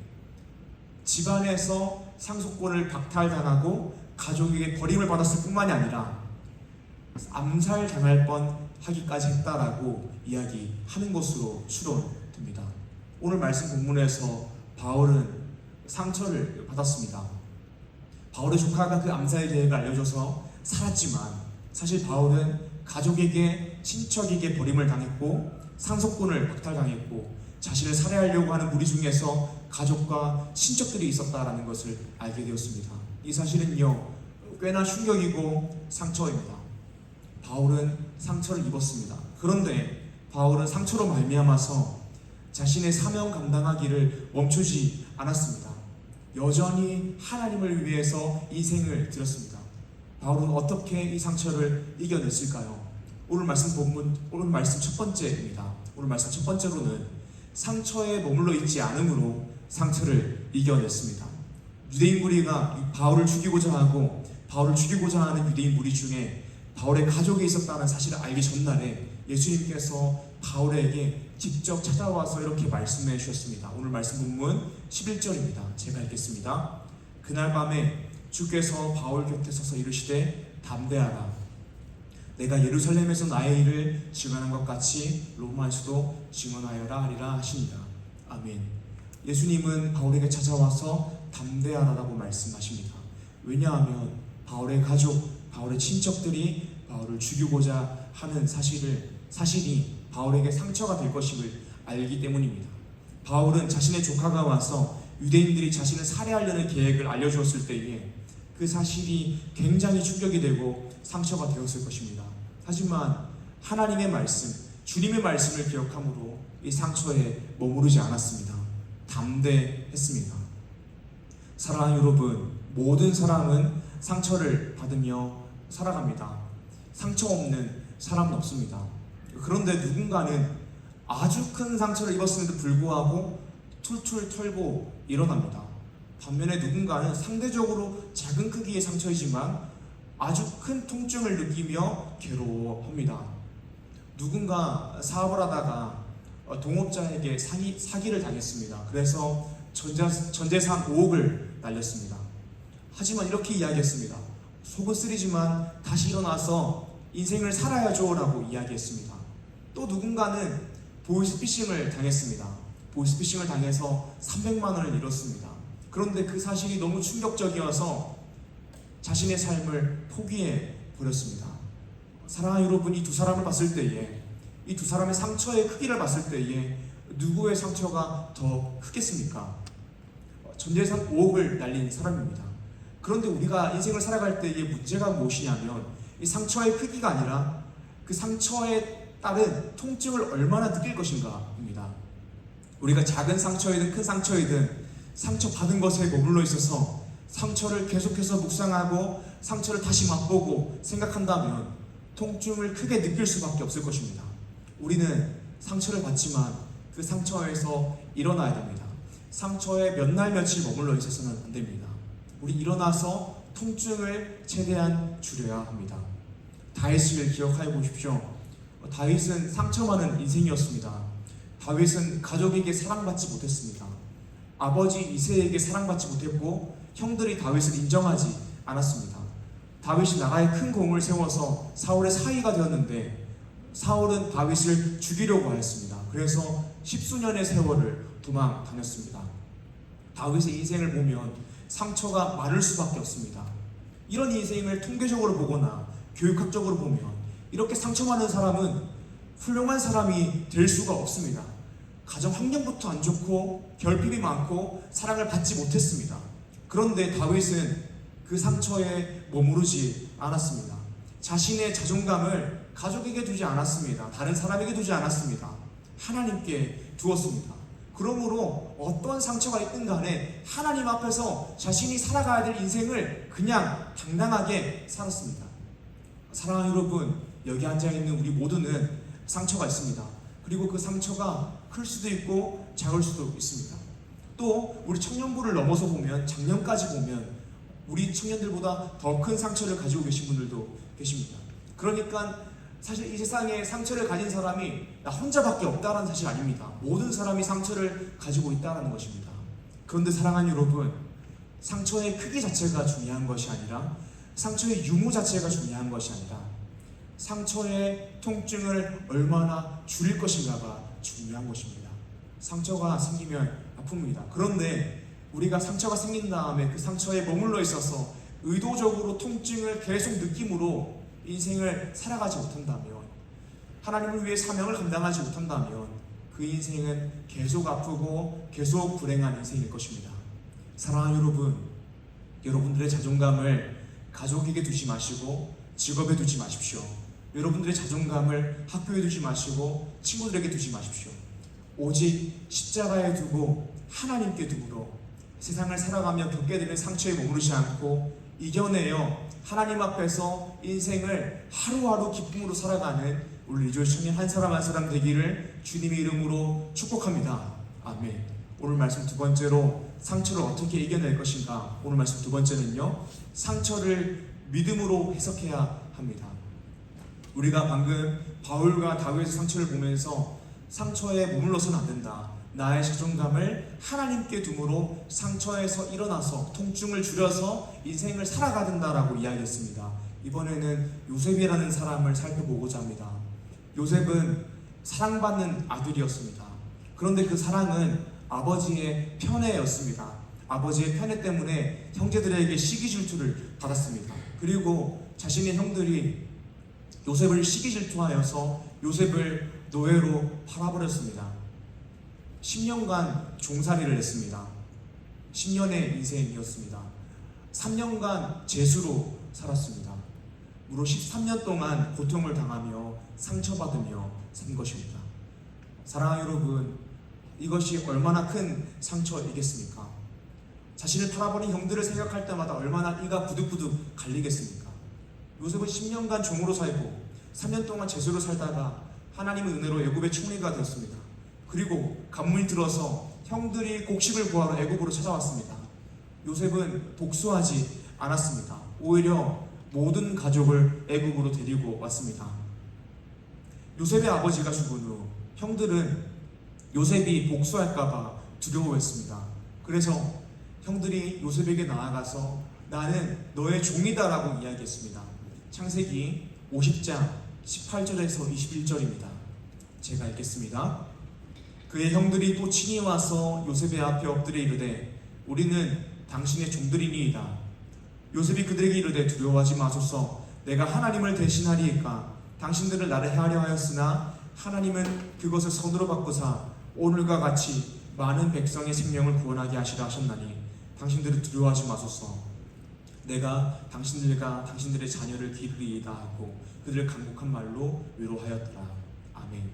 집안에서 상속권을 박탈당하고 가족에게 버림을 받았을 뿐만이 아니라 암살당할 뻔하기까지 했다라고 이야기하는 것으로 추론됩니다. 오늘 말씀 본문에서 바울은 상처를 받았습니다. 바울의 조카가 그 암살 계획을 알려줘서 살았지만 사실 바울은 가족에게, 친척에게 버림을 당했고 상속권을 박탈당했고 자신을 살해하려고 하는 무리 중에서 가족과 친척들이 있었다라는 것을 알게 되었습니다. 이 사실은요, 꽤나 충격이고 상처입니다. 바울은 상처를 입었습니다. 그런데 바울은 상처로 말미암아서 자신의 사명 감당하기를 멈추지 않았습니다. 여전히 하나님을 위해서 인생을 드렸습니다. 바울은 어떻게 이 상처를 이겨냈을까요? 오늘 말씀 첫 번째입니다. 오늘 말씀 첫 번째로는 상처에 머물러 있지 않음으로 상처를 이겨냈습니다. 유대인 무리가 바울을 죽이고자 하는 유대인 무리 중에 바울의 가족이 있었다는 사실을 알기 전날에 예수님께서 바울에게 직접 찾아와서 이렇게 말씀해 주셨습니다. 오늘 말씀 본문 11절입니다. 제가 읽겠습니다. 그날 밤에 주께서 바울 곁에 서서 이르시되 담대하라. 내가 예루살렘에서 나의 일을 증언한 것 같이 로마에서도 증언하여라 하리라 하십니다. 아멘. 예수님은 바울에게 찾아와서 담대하라라고 말씀하십니다. 왜냐하면 바울의 가족, 바울의 친척들이 바울을 죽이고자 하는 사실이 바울에게 상처가 될 것임을 알기 때문입니다. 바울은 자신의 조카가 와서 유대인들이 자신을 살해하려는 계획을 알려주었을 때에 그 사실이 굉장히 충격이 되고 상처가 되었을 것입니다. 하지만 하나님의 말씀, 주님의 말씀을 기억함으로 이 상처에 머무르지 않았습니다. 담대했습니다. 사랑하는 여러분, 모든 사람은 상처를 받으며 살아갑니다. 상처 없는 사람은 없습니다. 그런데 누군가는 아주 큰 상처를 입었음에도 불구하고 툴툴 털고 일어납니다. 반면에 누군가는 상대적으로 작은 크기의 상처이지만 아주 큰 통증을 느끼며 괴로워합니다. 누군가 사업을 하다가 동업자에게 사기를 당했습니다. 그래서 전재산 5억을 날렸습니다. 하지만 이렇게 이야기했습니다. 속은 쓰리지만 다시 일어나서 인생을 살아야죠 라고 이야기했습니다. 또 누군가는 보이스피싱을 당했습니다. 보이스피싱을 당해서 300만 원을 잃었습니다. 그런데 그 사실이 너무 충격적이어서 자신의 삶을 포기해 버렸습니다. 사랑하는 여러분, 이 두 사람을 봤을 때에, 이 두 사람의 상처의 크기를 봤을 때에 누구의 상처가 더 크겠습니까? 전재산 5억을 날린 사람입니다. 그런데 우리가 인생을 살아갈 때의 문제가 무엇이냐면 이 상처의 크기가 아니라 그 상처에 따른 통증을 얼마나 느낄 것인가입니다. 우리가 작은 상처이든 큰 상처이든 상처받은 것에 머물러 있어서 상처를 계속해서 묵상하고 상처를 다시 맛보고 생각한다면 통증을 크게 느낄 수밖에 없을 것입니다. 우리는 상처를 받지만 그 상처에서 일어나야 됩니다. 상처에 몇 날 며칠 머물러 있어서는 안 됩니다. 우리 일어나서 통증을 최대한 줄여야 합니다. 다윗을 기억하여 보십시오. 다윗은 상처 많은 인생이었습니다. 다윗은 가족에게 사랑받지 못했습니다. 아버지 이새에게 사랑받지 못했고 형들이 다윗을 인정하지 않았습니다. 다윗이 나라에 큰 공을 세워서 사울의 사위가 되었는데 사울은 다윗을 죽이려고 하였습니다. 그래서 십수년의 세월을 도망 다녔습니다. 다윗의 인생을 보면 상처가 많을 수밖에 없습니다. 이런 인생을 통계적으로 보거나 교육학적으로 보면 이렇게 상처 많은 사람은 훌륭한 사람이 될 수가 없습니다. 가정 환경부터 안 좋고 결핍이 많고 사랑을 받지 못했습니다. 그런데 다윗은 그 상처에 머무르지 않았습니다. 자신의 자존감을 가족에게 두지 않았습니다. 다른 사람에게 두지 않았습니다. 하나님께 두었습니다. 그러므로 어떤 상처가 있든 간에 하나님 앞에서 자신이 살아가야 될 인생을 그냥 당당하게 살았습니다. 사랑하는 여러분, 여기 앉아있는 우리 모두는 상처가 있습니다. 그리고 그 상처가 클 수도 있고 작을 수도 있습니다. 또 우리 청년부를 넘어서 보면, 작년까지 보면 우리 청년들보다 더 큰 상처를 가지고 계신 분들도 계십니다. 그러니까 사실 이 세상에 상처를 가진 사람이 나 혼자밖에 없다는 사실 아닙니다. 모든 사람이 상처를 가지고 있다는 것입니다. 그런데 사랑하는 여러분, 상처의 크기 자체가 중요한 것이 아니라 상처의 유무 자체가 중요한 것이 아니라 상처의 통증을 얼마나 줄일 것인가가 중요한 것입니다. 상처가 생기면 아픕니다. 그런데 우리가 상처가 생긴 다음에 그 상처에 머물러 있어서 의도적으로 통증을 계속 느낌으로 인생을 살아가지 못한다면, 하나님을 위해 사명을 감당하지 못한다면 그 인생은 계속 아프고 계속 불행한 인생일 것입니다. 사랑하는 여러분, 여러분들의 자존감을 가족에게 두지 마시고 직업에 두지 마십시오. 여러분들의 자존감을 학교에 두지 마시고 친구들에게 두지 마십시오. 오직 십자가에 두고 하나님께 두므로 세상을 살아가며 겪게 되는 상처에 머무르지 않고 이겨내어 하나님 앞에서 인생을 하루하루 기쁨으로 살아가는 우리 리조이스 청년 한 사람 한 사람 되기를 주님의 이름으로 축복합니다. 아멘. 오늘 말씀 두 번째로 상처를 어떻게 이겨낼 것인가. 오늘 말씀 두 번째는요, 상처를 믿음으로 해석해야 합니다. 우리가 방금 바울과 다윗의 상처를 보면서 상처에 머물러서는 안 된다. 나의 자존감을 하나님께 둠으로 상처에서 일어나서 통증을 줄여서 인생을 살아가야 된다라고 이야기했습니다. 이번에는 요셉이라는 사람을 살펴보고자 합니다. 요셉은 사랑받는 아들이었습니다. 그런데 그 사랑은 아버지의 편애였습니다. 아버지의 편애 때문에 형제들에게 시기 질투를 받았습니다. 그리고 자신의 형들이 요셉을 시기 질투하여서 요셉을 노예로 팔아버렸습니다. 10년간 종살이를 했습니다. 10년의 인생이었습니다. 3년간 재수로 살았습니다. 무려 13년 동안 고통을 당하며 상처받으며 산 것입니다. 사랑하는 여러분, 이것이 얼마나 큰 상처이겠습니까? 자신을 팔아버린 형들을 생각할 때마다 얼마나 이가 부득부득 갈리겠습니까? 요셉은 10년간 종으로 살고 3년 동안 재수로 살다가 하나님의 은혜로 애굽의 총리가 되었습니다. 그리고 간문이 들어서 형들이 곡식을 구하러 애굽으로 찾아왔습니다. 요셉은 복수하지 않았습니다. 오히려 모든 가족을 애굽으로 데리고 왔습니다. 요셉의 아버지가 죽은 후 형들은 요셉이 복수할까봐 두려워했습니다. 그래서 형들이 요셉에게 나아가서 나는 너의 종이다라고 이야기했습니다. 창세기 50장 18절에서 21절입니다. 제가 읽겠습니다. 그의 형들이 또 친히 와서 요셉의 앞에 엎드려 이르되 우리는 당신의 종들이니이다. 요셉이 그들에게 이르되 두려워하지 마소서. 내가 하나님을 대신하리이까. 당신들은 나를 해하려 하였으나 하나님은 그것을 선으로 바꾸사 오늘과 같이 많은 백성의 생명을 구원하게 하시라 하셨나니 당신들은 두려워하지 마소서. 내가 당신들과 당신들의 자녀를 기르리이다 하고 그들을 강곡한 말로 위로하였더라. 아멘.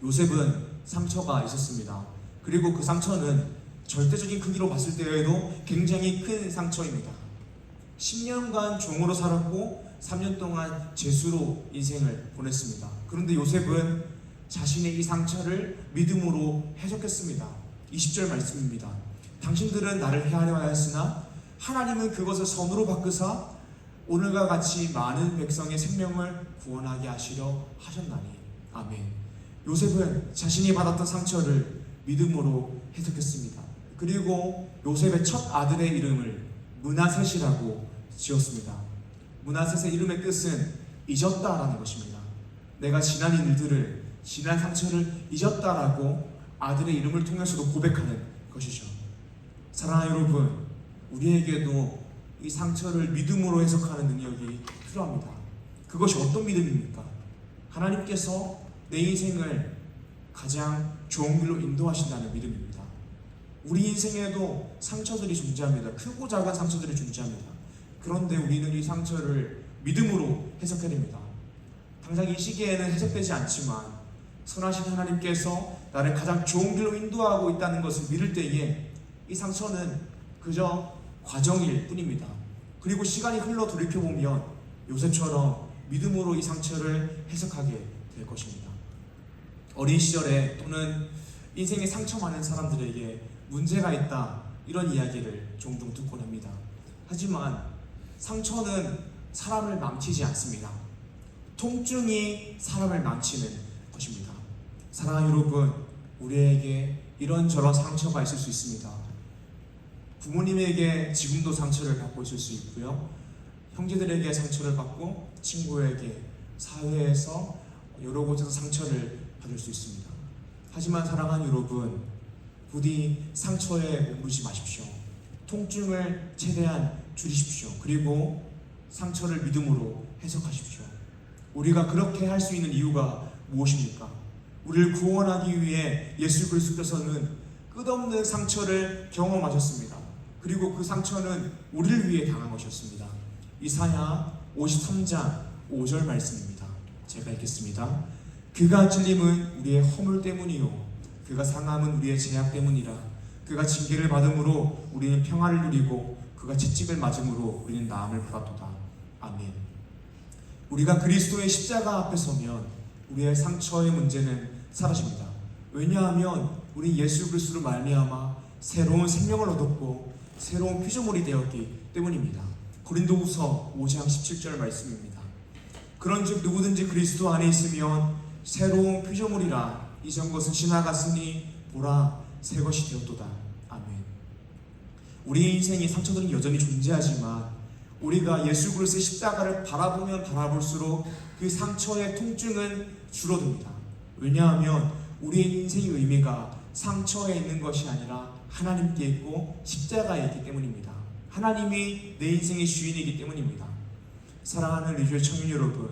요셉은 상처가 있었습니다. 그리고 그 상처는 절대적인 크기로 봤을 때에도 굉장히 큰 상처입니다. 10년간 종으로 살았고 3년 동안 재수로 인생을 보냈습니다. 그런데 요셉은 자신의 이 상처를 믿음으로 해석했습니다. 20절 말씀입니다. 당신들은 나를 해하려 하였으나 하나님은 그것을 선으로 바꾸사 오늘과 같이 많은 백성의 생명을 구원하게 하시려 하셨나니. 아멘. 요셉은 자신이 받았던 상처를 믿음으로 해석했습니다. 그리고 요셉의 첫 아들의 이름을 므낫셋이라고 지었습니다. 므낫셋의 이름의 뜻은 잊었다라는 것입니다. 내가 지난 일들을, 지난 상처를 잊었다라고 아들의 이름을 통해서도 고백하는 것이죠. 사랑하는 여러분, 우리에게도 이 상처를 믿음으로 해석하는 능력이 필요합니다. 그것이 어떤 믿음입니까? 하나님께서 내 인생을 가장 좋은 길로 인도하신다는 믿음입니다. 우리 인생에도 상처들이 존재합니다. 크고 작은 상처들이 존재합니다. 그런데 우리는 이 상처를 믿음으로 해석해야 됩니다. 당장 이 시기에는 해석되지 않지만 선하신 하나님께서 나를 가장 좋은 길로 인도하고 있다는 것을 믿을 때에 이 상처는 그저 과정일 뿐입니다. 그리고 시간이 흘러 돌이켜보면 요셉처럼 믿음으로 이 상처를 해석하게 될 것입니다. 어린 시절에 또는 인생에 상처 많은 사람들에게 문제가 있다 이런 이야기를 종종 듣곤 합니다. 하지만 상처는 사람을 망치지 않습니다. 통증이 사람을 망치는 것입니다. 사랑하는 여러분, 우리에게 이런저런 상처가 있을 수 있습니다. 부모님에게 지금도 상처를 받고 있을 수 있고요. 형제들에게 상처를 받고 친구에게, 사회에서 여러 곳에서 상처를 받을 수 있습니다. 하지만 사랑하는 여러분, 부디 상처에 머물지 마십시오. 통증을 최대한 줄이십시오. 그리고 상처를 믿음으로 해석하십시오. 우리가 그렇게 할 수 있는 이유가 무엇입니까? 우리를 구원하기 위해 예수 그리스도께서는 끝없는 상처를 경험하셨습니다. 그리고 그 상처는 우리를 위해 당한 것이었습니다. 이사야 53장 5절 말씀입니다. 제가 읽겠습니다. 그가 찔림은 우리의 허물 때문이요 그가 상함은 우리의 죄악 때문이라. 그가 징계를 받음으로 우리는 평화를 누리고 그가 채찍을 맞음으로 우리는 나음을 받았도다. 아멘. 우리가 그리스도의 십자가 앞에 서면 우리의 상처의 문제는 사라집니다. 왜냐하면 우리 예수 그리스도로 말미암아 새로운 생명을 얻었고 새로운 피조물이 되었기 때문입니다. 고린도후서 5장 17절 말씀입니다. 그런즉 누구든지 그리스도 안에 있으면 새로운 피조물이라. 이전 것은 지나갔으니 보라 새 것이 되었도다. 아멘. 우리의 인생에 상처들은 여전히 존재하지만 우리가 예수 그리스도의 십자가를 바라보면 바라볼수록 그 상처의 통증은 줄어듭니다. 왜냐하면 우리의 인생의 의미가 상처에 있는 것이 아니라 하나님께 있고 십자가에 있기 때문입니다. 하나님이 내 인생의 주인이기 때문입니다. 사랑하는 리조의 청년 여러분,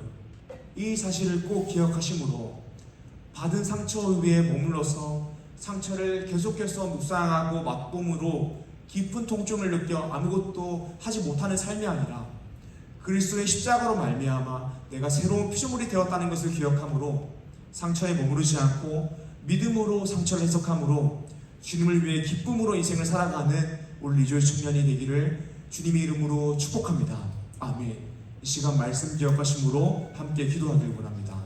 이 사실을 꼭 기억하심으로 받은 상처 위에 머물러서 상처를 계속해서 묵상하고 맛봄으로 깊은 통증을 느껴 아무것도 하지 못하는 삶이 아니라 그리스도의 십자가로 말미암아 내가 새로운 피조물이 되었다는 것을 기억함으로 상처에 머무르지 않고 믿음으로 상처를 해석함으로 주님을 위해 기쁨으로 인생을 살아가는 우리 리조의 청년이 되기를 주님의 이름으로 축복합니다. 아멘. 이 시간 말씀 기억하심으로 함께 기도하길 원합니다.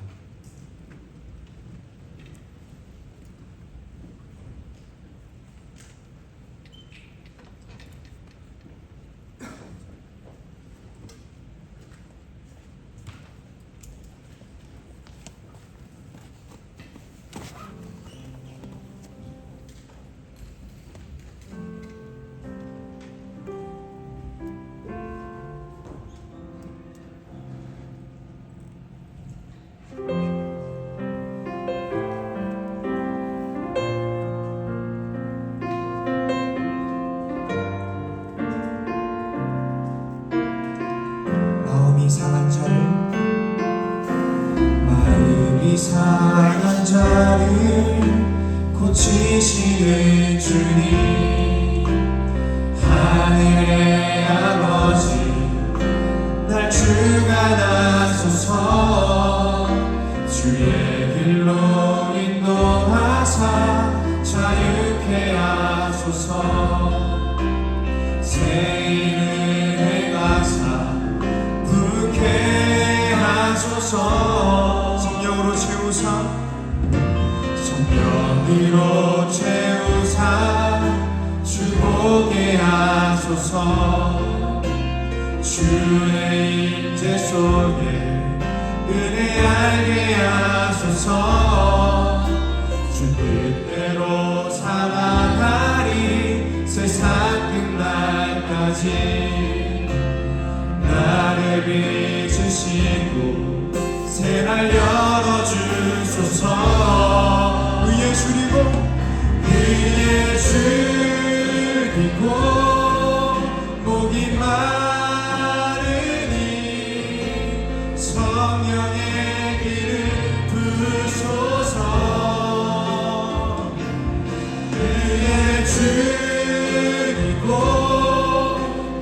마음이 상한 자를 고치시는 주님, 하늘의 아버지 날 주관하소서. 주의 길로 인도하사 자유케 하소서. 새 일을 행하사 부게 하소서. 성령으로 채우사 주보게 하소서. 주의 임재 속에 은혜 알게 하소서. 주 뜻대로 살아가리 세상 끝날까지. 나를 비추시고 새날 열어주소서. 의에 줄이고 목이 마르니 성령의 길을 부소서. 의에 줄이고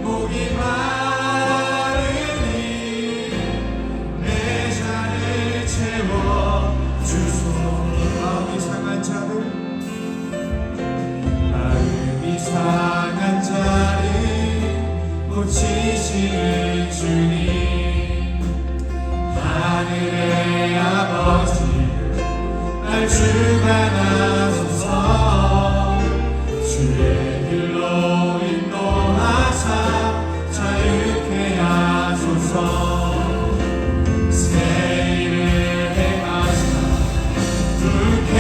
목이 마르니 내 잔을 채워주소서. 마음이 상한 자를 고치시는 주님, 하늘의 아버지 날 주관하소서. 주의 길로 인도하사 자유케 하소서. 새 일을 행하사 부게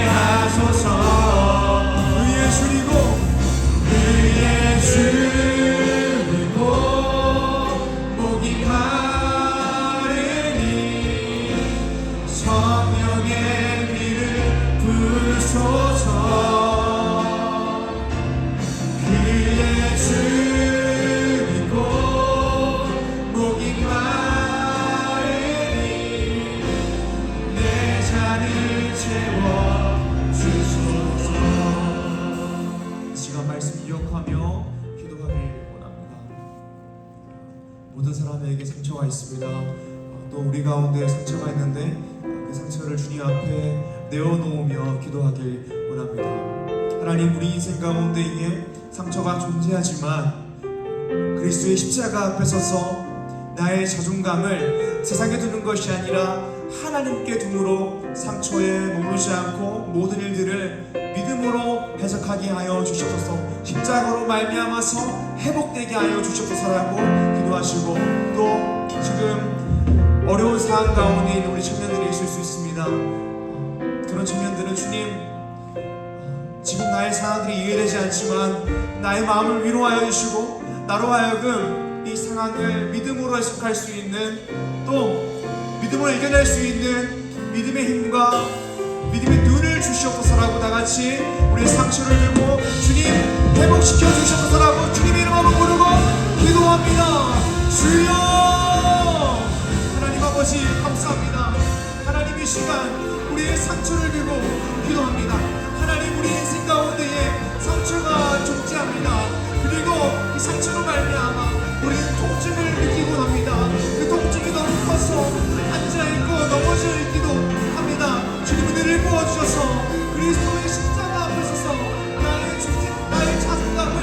하소서. 의에 줄이고 목이 마르니 성령의 비를 부소서. 의에 줄이고 목이 마르니 내 잔을 채워주소서. 이 시간 말씀 기억하며 기도하길 원합니다. 모든 사람에게 상처가 있습니다. 또 우리 가운데 상처가 있는데 그 상처를 주님 앞에 내어놓으며 기도하길 원합니다. 하나님, 우리 인생 가운데에 상처가 존재하지만 그리스도의 십자가 앞에 서서 나의 자존감을 세상에 두는 것이 아니라 하나님께 둠으로 상처에 머무르지 않고 모든 일들을 믿음으로 해석하게 하여 주시옵소서. 십자가로 말미암아서 회복되게 하여 주시옵소서라고 기도하시고, 또 지금 어려운 상황 가운데 있는 우리 청년들이 있을 수 있습니다. 그런 청년들은 주님, 지금 나의 상황들이 이해되지 않지만 나의 마음을 위로하여 주시고 나로 하여금 이 상황을 믿음으로 해석할 수 있는, 또 믿음으로 이겨낼 수 있는 믿음의 힘과 믿음의 눈을 주시옵소서라고 다같이 우리의 상처를 들고 주님 회복시켜 주시옵소서라고 주님의 이름으로 부르고 기도합니다. 주여 하나님 아버지 감사합니다. 하나님 이 시간 우리의 상처를 들고 기도합니다. 하나님 우리 인생 가운데에 상처가 존재합니다. 그리고 이 상처로 말미암아 우리는 통증을 느끼곤 합니다. 그 통증이 너무 커서 앉아있고 넘어져 있기도 합니다. 주님 은혜를 부어주셔서 그리스도의 십자가 앞에 서서 나의 존재, 나의 자존감을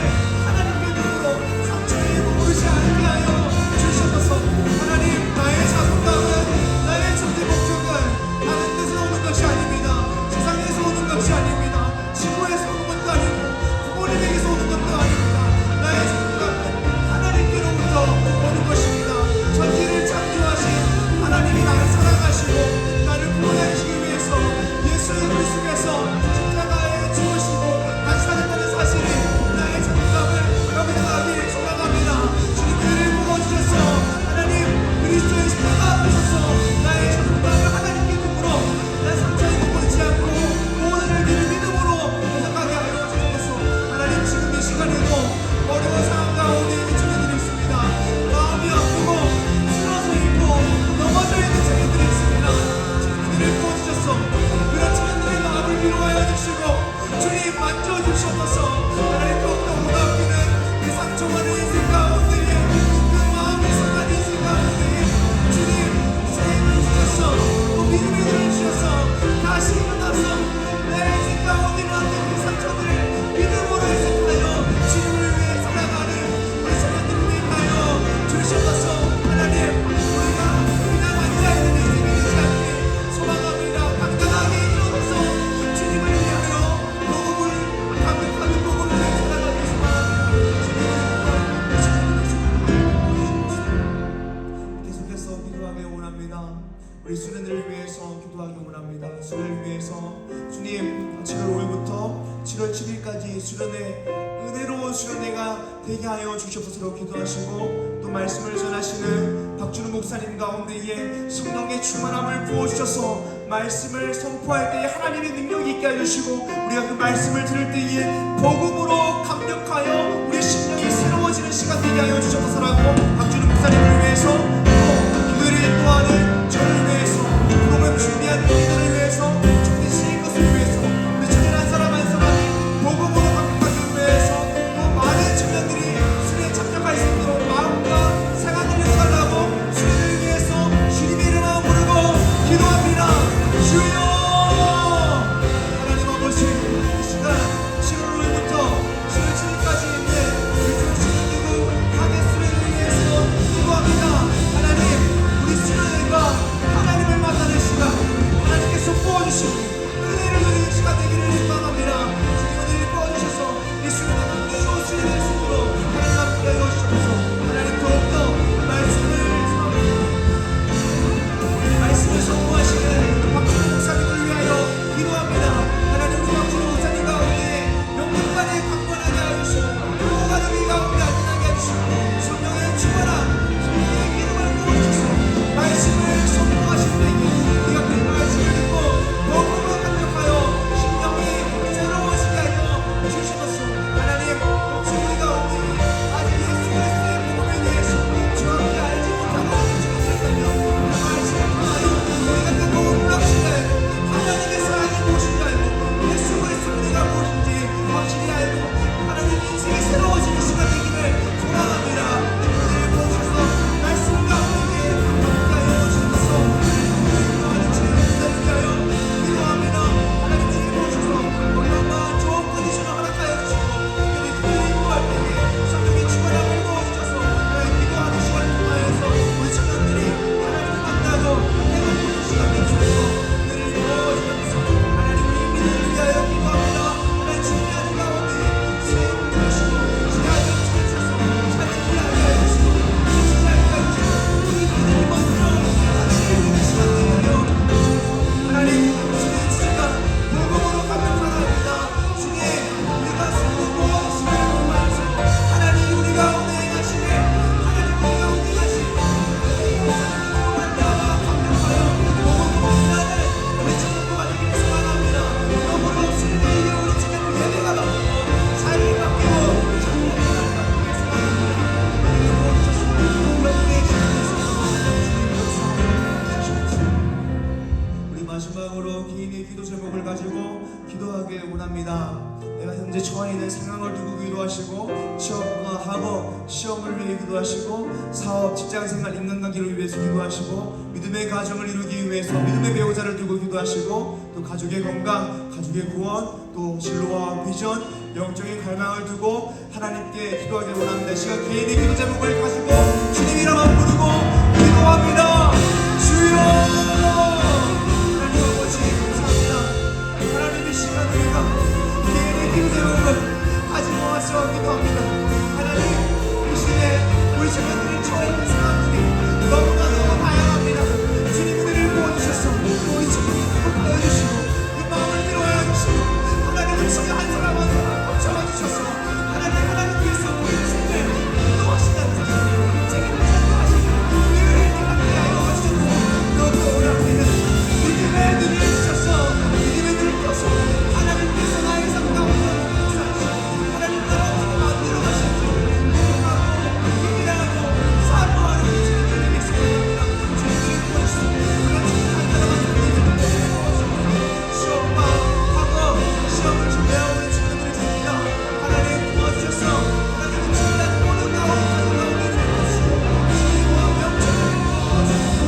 하나님께 드리고 상처에 머무르지 않게 하여 주셔서 하나님 나의 자존감은 나의 존재 목적은 다른 데서 오는 것이 아닙니다. 세상에서 오는 것이 아닙니다. 친구에서 오는 것도 아니고 부모님에게서 오는 것도 아닙니다. 나의 자존감은 하나님께로부터 오는 것입니다. 전지를 창조하신 하나님이 나를 사랑하시고 나를 구원하시기 위해서 예수 그리스도께서 십자가에 죽으시고 다시 살았다는 사실이 나의 자존감을 여기다가 전하갑니다. 주님 은혜를 부어주셔서 하나님 그리스도의 십자가 앞에 서서 나의 자존감을 하나님께 두므로 내 상처에 머무르지 않고 오늘을 늘 믿음으로 생각하게 하여 주셔서 하나님 지금 이 시간에도 어려운 상황 가운데 있는 청년들이 있습니다. 마음이 아프고 쓰러져 있고 넘어져 있는 청년들이 있습니다. 주님 은혜를 부어주셔서 그런 청년들의 마음을 위로하여 주시고 주님 만져주셔서 하나님 더욱더 고맙기는 그 상처 많은 인생 가운데에 그 마음이 상한 인생 가운데에 주님 세임을 주셔서 또 믿음의 눈을 주셔서 다시 일어나서 내 인생 가운데 일어났던 그 상처들을 믿음으로 해석하여 주님을 위해 살아가는 우리 청년들을 위하여 주셔서 하나님 우리가 그냥 앉아있는 인생이 되지 않게 소망합니다. 당당하게 일어나서 주님을 위하여 복음을 감격하는 복음을 위해 살아가기 소망합니다. 계속해서 기도하기 원합니다. 우리 수련들을 위해서 기도하기 원합니다. 수련을 위해서 주님 7월 5일부터 7월 7일까지 수련회 은혜로운 수련회가 되게 하여 주시옵소서 기도하시고 또 말씀을 전하시는 박준우 목사님 가운데에 성령의 충만함을 부어주셔서 말씀을 선포할 때에 하나님의 능력이 있게 해주시고 우리가 그 말씀을 들을 때에 복음으로 감격하여 우리 심령이 새로워지는 시간 되게 하여 주시옵소서라고 박준우 목사님을 위해서 또 기도를 인도하는 저를 위해서 프로그램 준비하는 이들을 위해서 준비되실 것을 위해서 우리 청년 한 사람 한 사람이 복음으로 감격하기 위해서 또 많은 청년들이 수련에 참여할 수 있도록 마음과 생각을 살라고 수련을 위해서 주님의 이름을 부르고 기도합니다. 주여 하나님 아버지 이 시간 7월 5일부터 7월 7일까지 있는 우리 청년들과 가게 수련을 위해서 기도합니다. 하나님 우리 수련회가 마지막으로 개인의 기도 제목을 가지고 기도하길 원합니다. 내가 현재 처해 있는 상황을 두고 기도하시고 취업과 학업, 시험을 위해 기도하시고 사업, 직장생활, 인간관계를 위해서 기도하시고 믿음의 가정을 이루기 위해서 믿음의 배우자를 두고 기도하시고 또 가족의 건강, 가족의 구원, 또 진로와 비전, 영적인 갈망을 두고 하나님께 기도하길 원합니다. 이 시간 개인의 기도 제목을 가지고 주님 이름만 부르고 기도합니다. 주여! 하나님 아버지 감사합니다. 하나님 이 시간 우리가 개인의 기도 제목을 가지고 와서 기도합니다. 하나님 이 시간에 우리 시간들이 처해 있는 상황들이 너무나 다양합니다. 주님 은혜를 부어주셔서 우리 주님이 함께해 주시고 그 마음을 위로하여 주시고 하나님은 지금 한 사람 한 사람 잡아주셔서 하나님께서 우리 주님을 인도하신다는 사실 책임을 전도하시고 우리를 함께 하여 주시고 또 우리 앞에는 믿음의 눈을 주셔서 믿음의 눈을 떠서 하나님께서 나의 삶 가운데 하나님 나라 어떻게 만들어 가실지 궁금하고 기대하고 사모하는 주님을 믿습니다. 주님을 구하시고 그런 주님 한 사람 한 사람 시험과 학업, 시험을 준비하고 있는 친구들을 있습니다. 하나님 도와주셔서 하나님은 진단 모든 가운데 주시고 진리와 명철을 부어주시고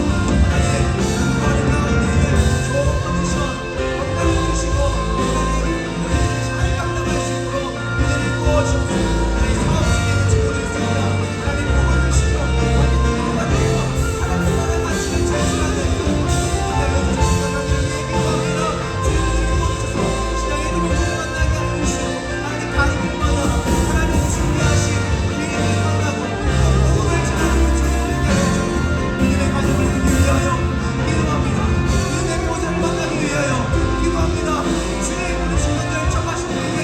하나님 머리 가운데 좋은 컨디션 건강을 주시고 하나님 잘 감당할 수 있도록 은혜를 부어주시고 하나님 사업 중에 있는 친구들이 있습니다. 하나님 복을 주시고 하나님 나라 가치를 잘 지나는 하나님 주시는 기도합니다. 주님을 부어주셔서 신앙의 눈을 만나게 하시고 하나님 가리길마다 하나님 준비하신 미래를 만나고 복음을 전하는 주님을 위하여 믿음의 가정을 이루기 위하여 기도합니다. 믿음의 배우자를 만나기 위하여 기도합니다. 주님 우리 친구들 정하신 분에게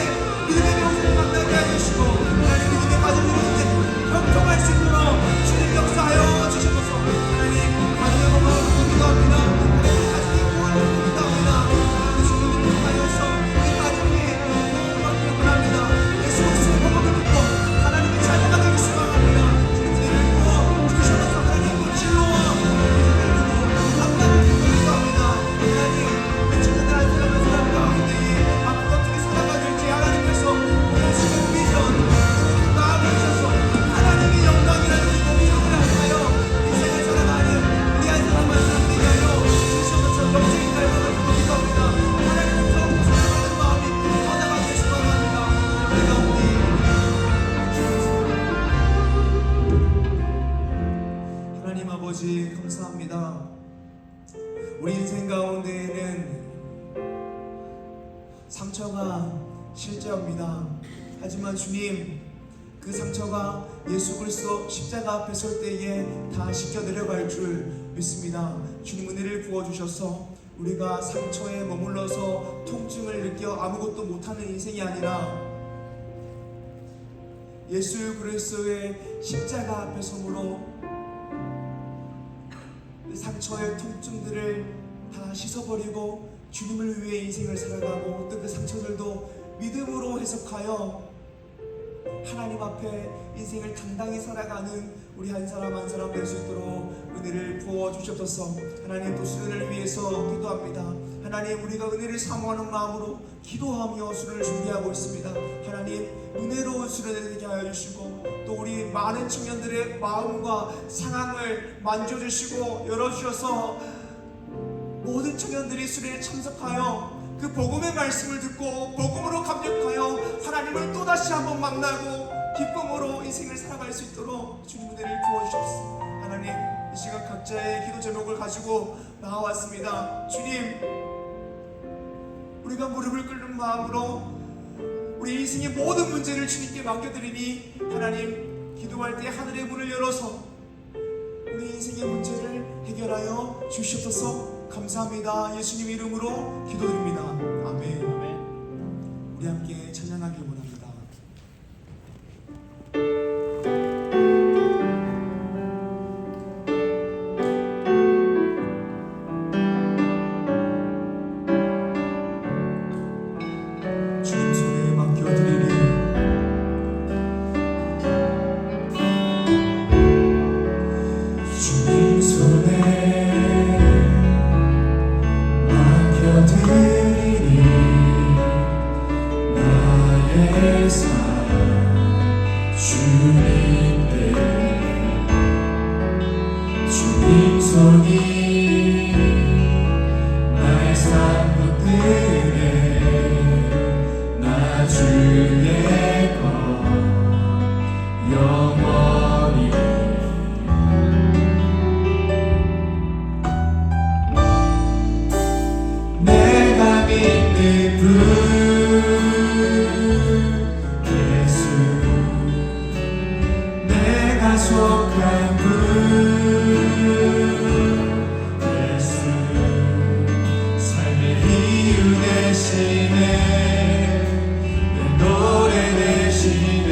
믿음의 배우자를 만나게 하시고 하나님 믿음의 가정을 이루는데 형통할 수 있도록 주님 역사하여 주셔서 하나님 가정의 건강을 기도합니다. 하나님 가정의 구원을 기도합니다. 우리 친구들을 통하여서 이 가정이 복음을 원합니다. 예수 그리스도의 복음을 듣고 하나님의 자녀가 되기 소망합니다. 주님을 부어 주셔서 하나님 그 진로와 감당을 기도합니다. 하나님 우리 친구들 한 사람 한 사람 가운데 앞으로 어떻게 살아가야 될지 하나님께서 보여주시는 비전 마음을 주셔서 하나님의 영광이라는 이 목적을 하여 인생을 살아가는 우리 한 사람 한 사람 되게 하여 주셔서 영적인 갈망을 두고 기도합니다. 하나님께서 살아가는 마음이 떠나가게 소망합니다. 우리 가운데 하나님 아버지 감사합니다. 우리 인생 가운데에는 상처가 실제입니다. 하지만 주님 그 상처가 예수 그리스도 십자가 앞에 설 때에 다 씻겨 내려갈 줄 믿습니다. 주님 은혜를 부어주셔서 우리가 상처에 머물러서 통증을 느껴 아무것도 못하는 인생이 아니라 예수 그리스도의 십자가 앞에 서므로 그 상처의 통증들을 다 씻어버리고 주님을 위해 인생을 살아가고 또 그 상처들도 믿음으로 해석하여 하나님 앞에 인생을 당당히 살아가는 우리 한 사람 한 사람 될 수 있도록 은혜를 부어 주시옵소서. 하나님 또 수련을 위해서 기도합니다. 하나님 우리가 은혜를 사모하는 마음으로 기도하며 수련을 준비하고 있습니다. 하나님 은혜로운 수련을 되게 하여 주시고 또 우리 많은 청년들의 마음과 상황을 만져주시고 열어주셔서 모든 청년들이 수련에 참석하여 그 복음의 말씀을 듣고 복음으로 감격하여 하나님을 또다시 한번 만나고 기쁨으로 인생을 살아갈 수 있도록 주님 은혜를 부어주셨습니다. 하나님 이 시간 각자의 기도 제목을 가지고 나와왔습니다. 주님 우리가 무릎을 꿇는 마음으로 우리 인생의 모든 문제를 주님께 맡겨드리니 하나님 기도할 때 하늘의 문을 열어서 우리 인생의 문제를 해결하여 주시옵소서. 감사합니다. 예수님 이름으로 기도드립니다. 아멘. 우리 함께 찬양하기 원합니다. 주님 손에 맡겨드리니 주님 손에 맡겨드리니 예수 내가 속한 분 예수 삶의 이유 되시네 내 노래 되시네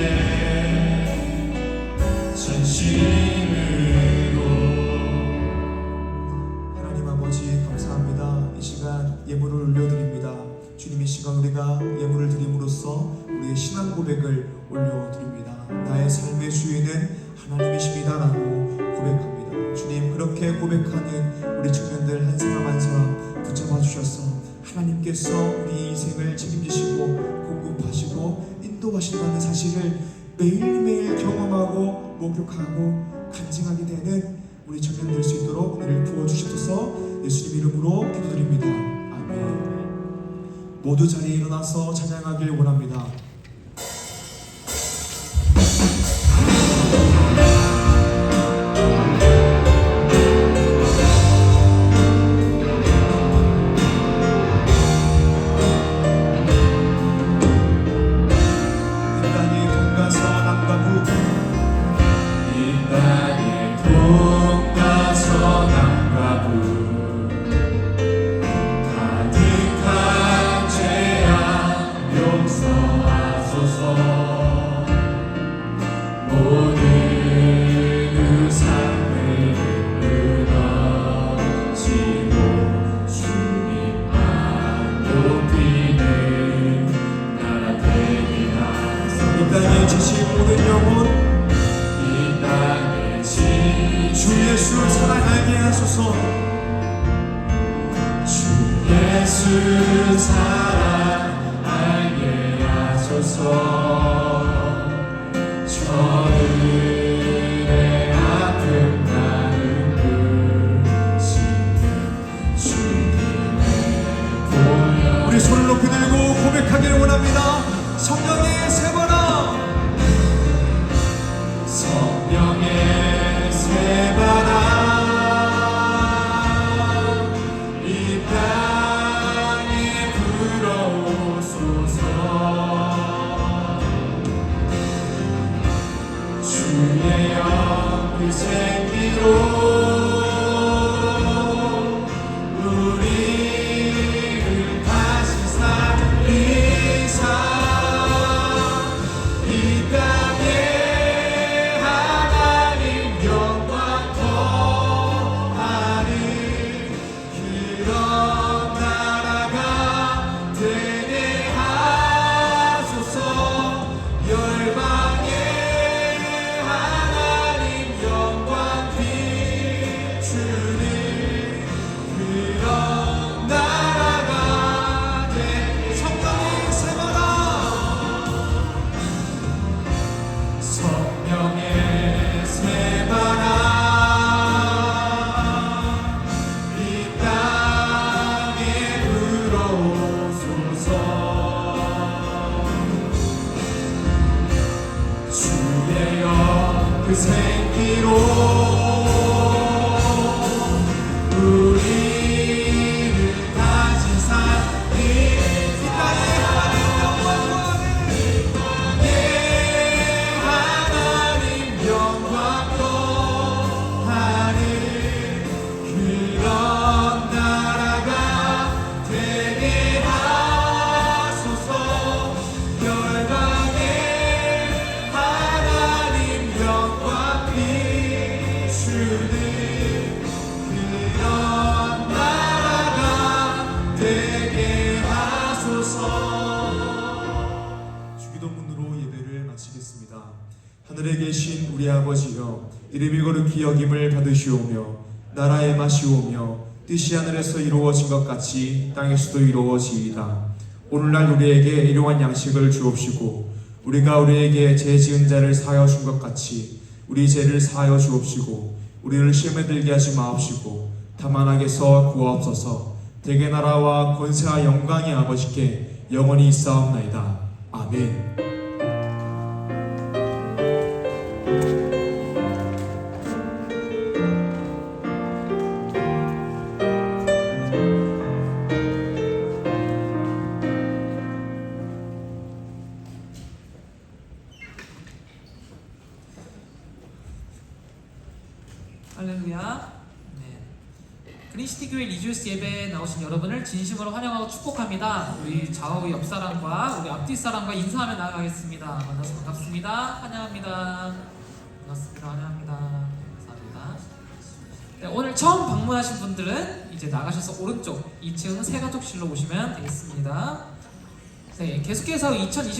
전심으로 하나님 아버지 감사합니다. 이 시간 예물을 올려드립니다. 주님 이 시간 우리가 예물을 드림으로써 우리의 신앙 고백을 올려드립니다. 나의 삶의 주인은 하나님이십니다라고 고백합니다. 주님 그렇게 고백하는 우리 청년들 한 사람 한 사람 붙잡아 주셔서 하나님께서 우리 인생을 책임지시고 공급하시고 인도하신다는 사실을 매일매일 경험하고 목격하고 간증하게 되는 우리 청년 될 수 있도록 은혜를 부어주셔서 예수님 이름으로 기도드립니다. 아멘. 모두 자리에 일어나서 찬양하길 원합니다. 이 땅의 동과 서남과 북 이 땅의 동과 서남과 북 가득한 죄악 용서하소서 모든 의상들을 무너지고 주님만 높이는 나라 되게 하소서 이 땅에 지신 모든 영혼 이 땅에 지 주 예수 사랑하게 하소서. 주 예수 사랑 알게 하소서 저들의 아픔 나누시는 주님의 보혈 우리 손을 높이 들고 고백하기를 원합니다. 성령의 세바라 성령의 세바람 이 땅에 불어오소서 주의 영을 생기로 우리를 다시 살리사 이 땅에 하나님 영광 더하는 그런 나라가 되게 하소서 열방에 하나님 영광 비추는 그런 나라가 되게 성령의 세바라 성령의 새바람 이 땅에 불어오소서 주의 영 그 생기로 우리를 다시 살리 이 땅에 하나님 영광 하나님 영광 더하는 그런 나라가 되게 하소서 열방에 하나님 영광 비추는 그런 나라가 되게 하소서 주기도문으로 예배를 마치겠습니다. 하늘에 계신 우리 아버지여 이름이 거룩히 여김을 받으시오며 나라의 맛이오며 뜻이 하늘에서 이루어진 것 같이 땅에서도 이루어지이다. 오늘날 우리에게 일용할 양식을 주옵시고 우리가 우리에게 죄 지은 자를 사하여 준 것 같이 우리 죄를 사하여 주옵시고 우리를 시험에 들게 하지 마옵시고 다만 악에서 구하옵소서. 대개 나라와 권세와 영광이 아버지께 영원히 있사옵나이다. 아멘. 트리니시티 교회 리지오스 예배에 나오신 여러분을 진심으로 환영하고 축복합니다. 우리 좌우 옆 사람과 우리 앞뒤 사람과 인사하며 나아가겠습니다. 만나서 반갑습니다. 환영합니다. 반갑습니다. 환영합니다. 감사합니다. 네, 오늘 처음 방문하신 분들은 이제 나가셔서 오른쪽 2층 새가족실로 오시면 되겠습니다. 네, 계속해서 2023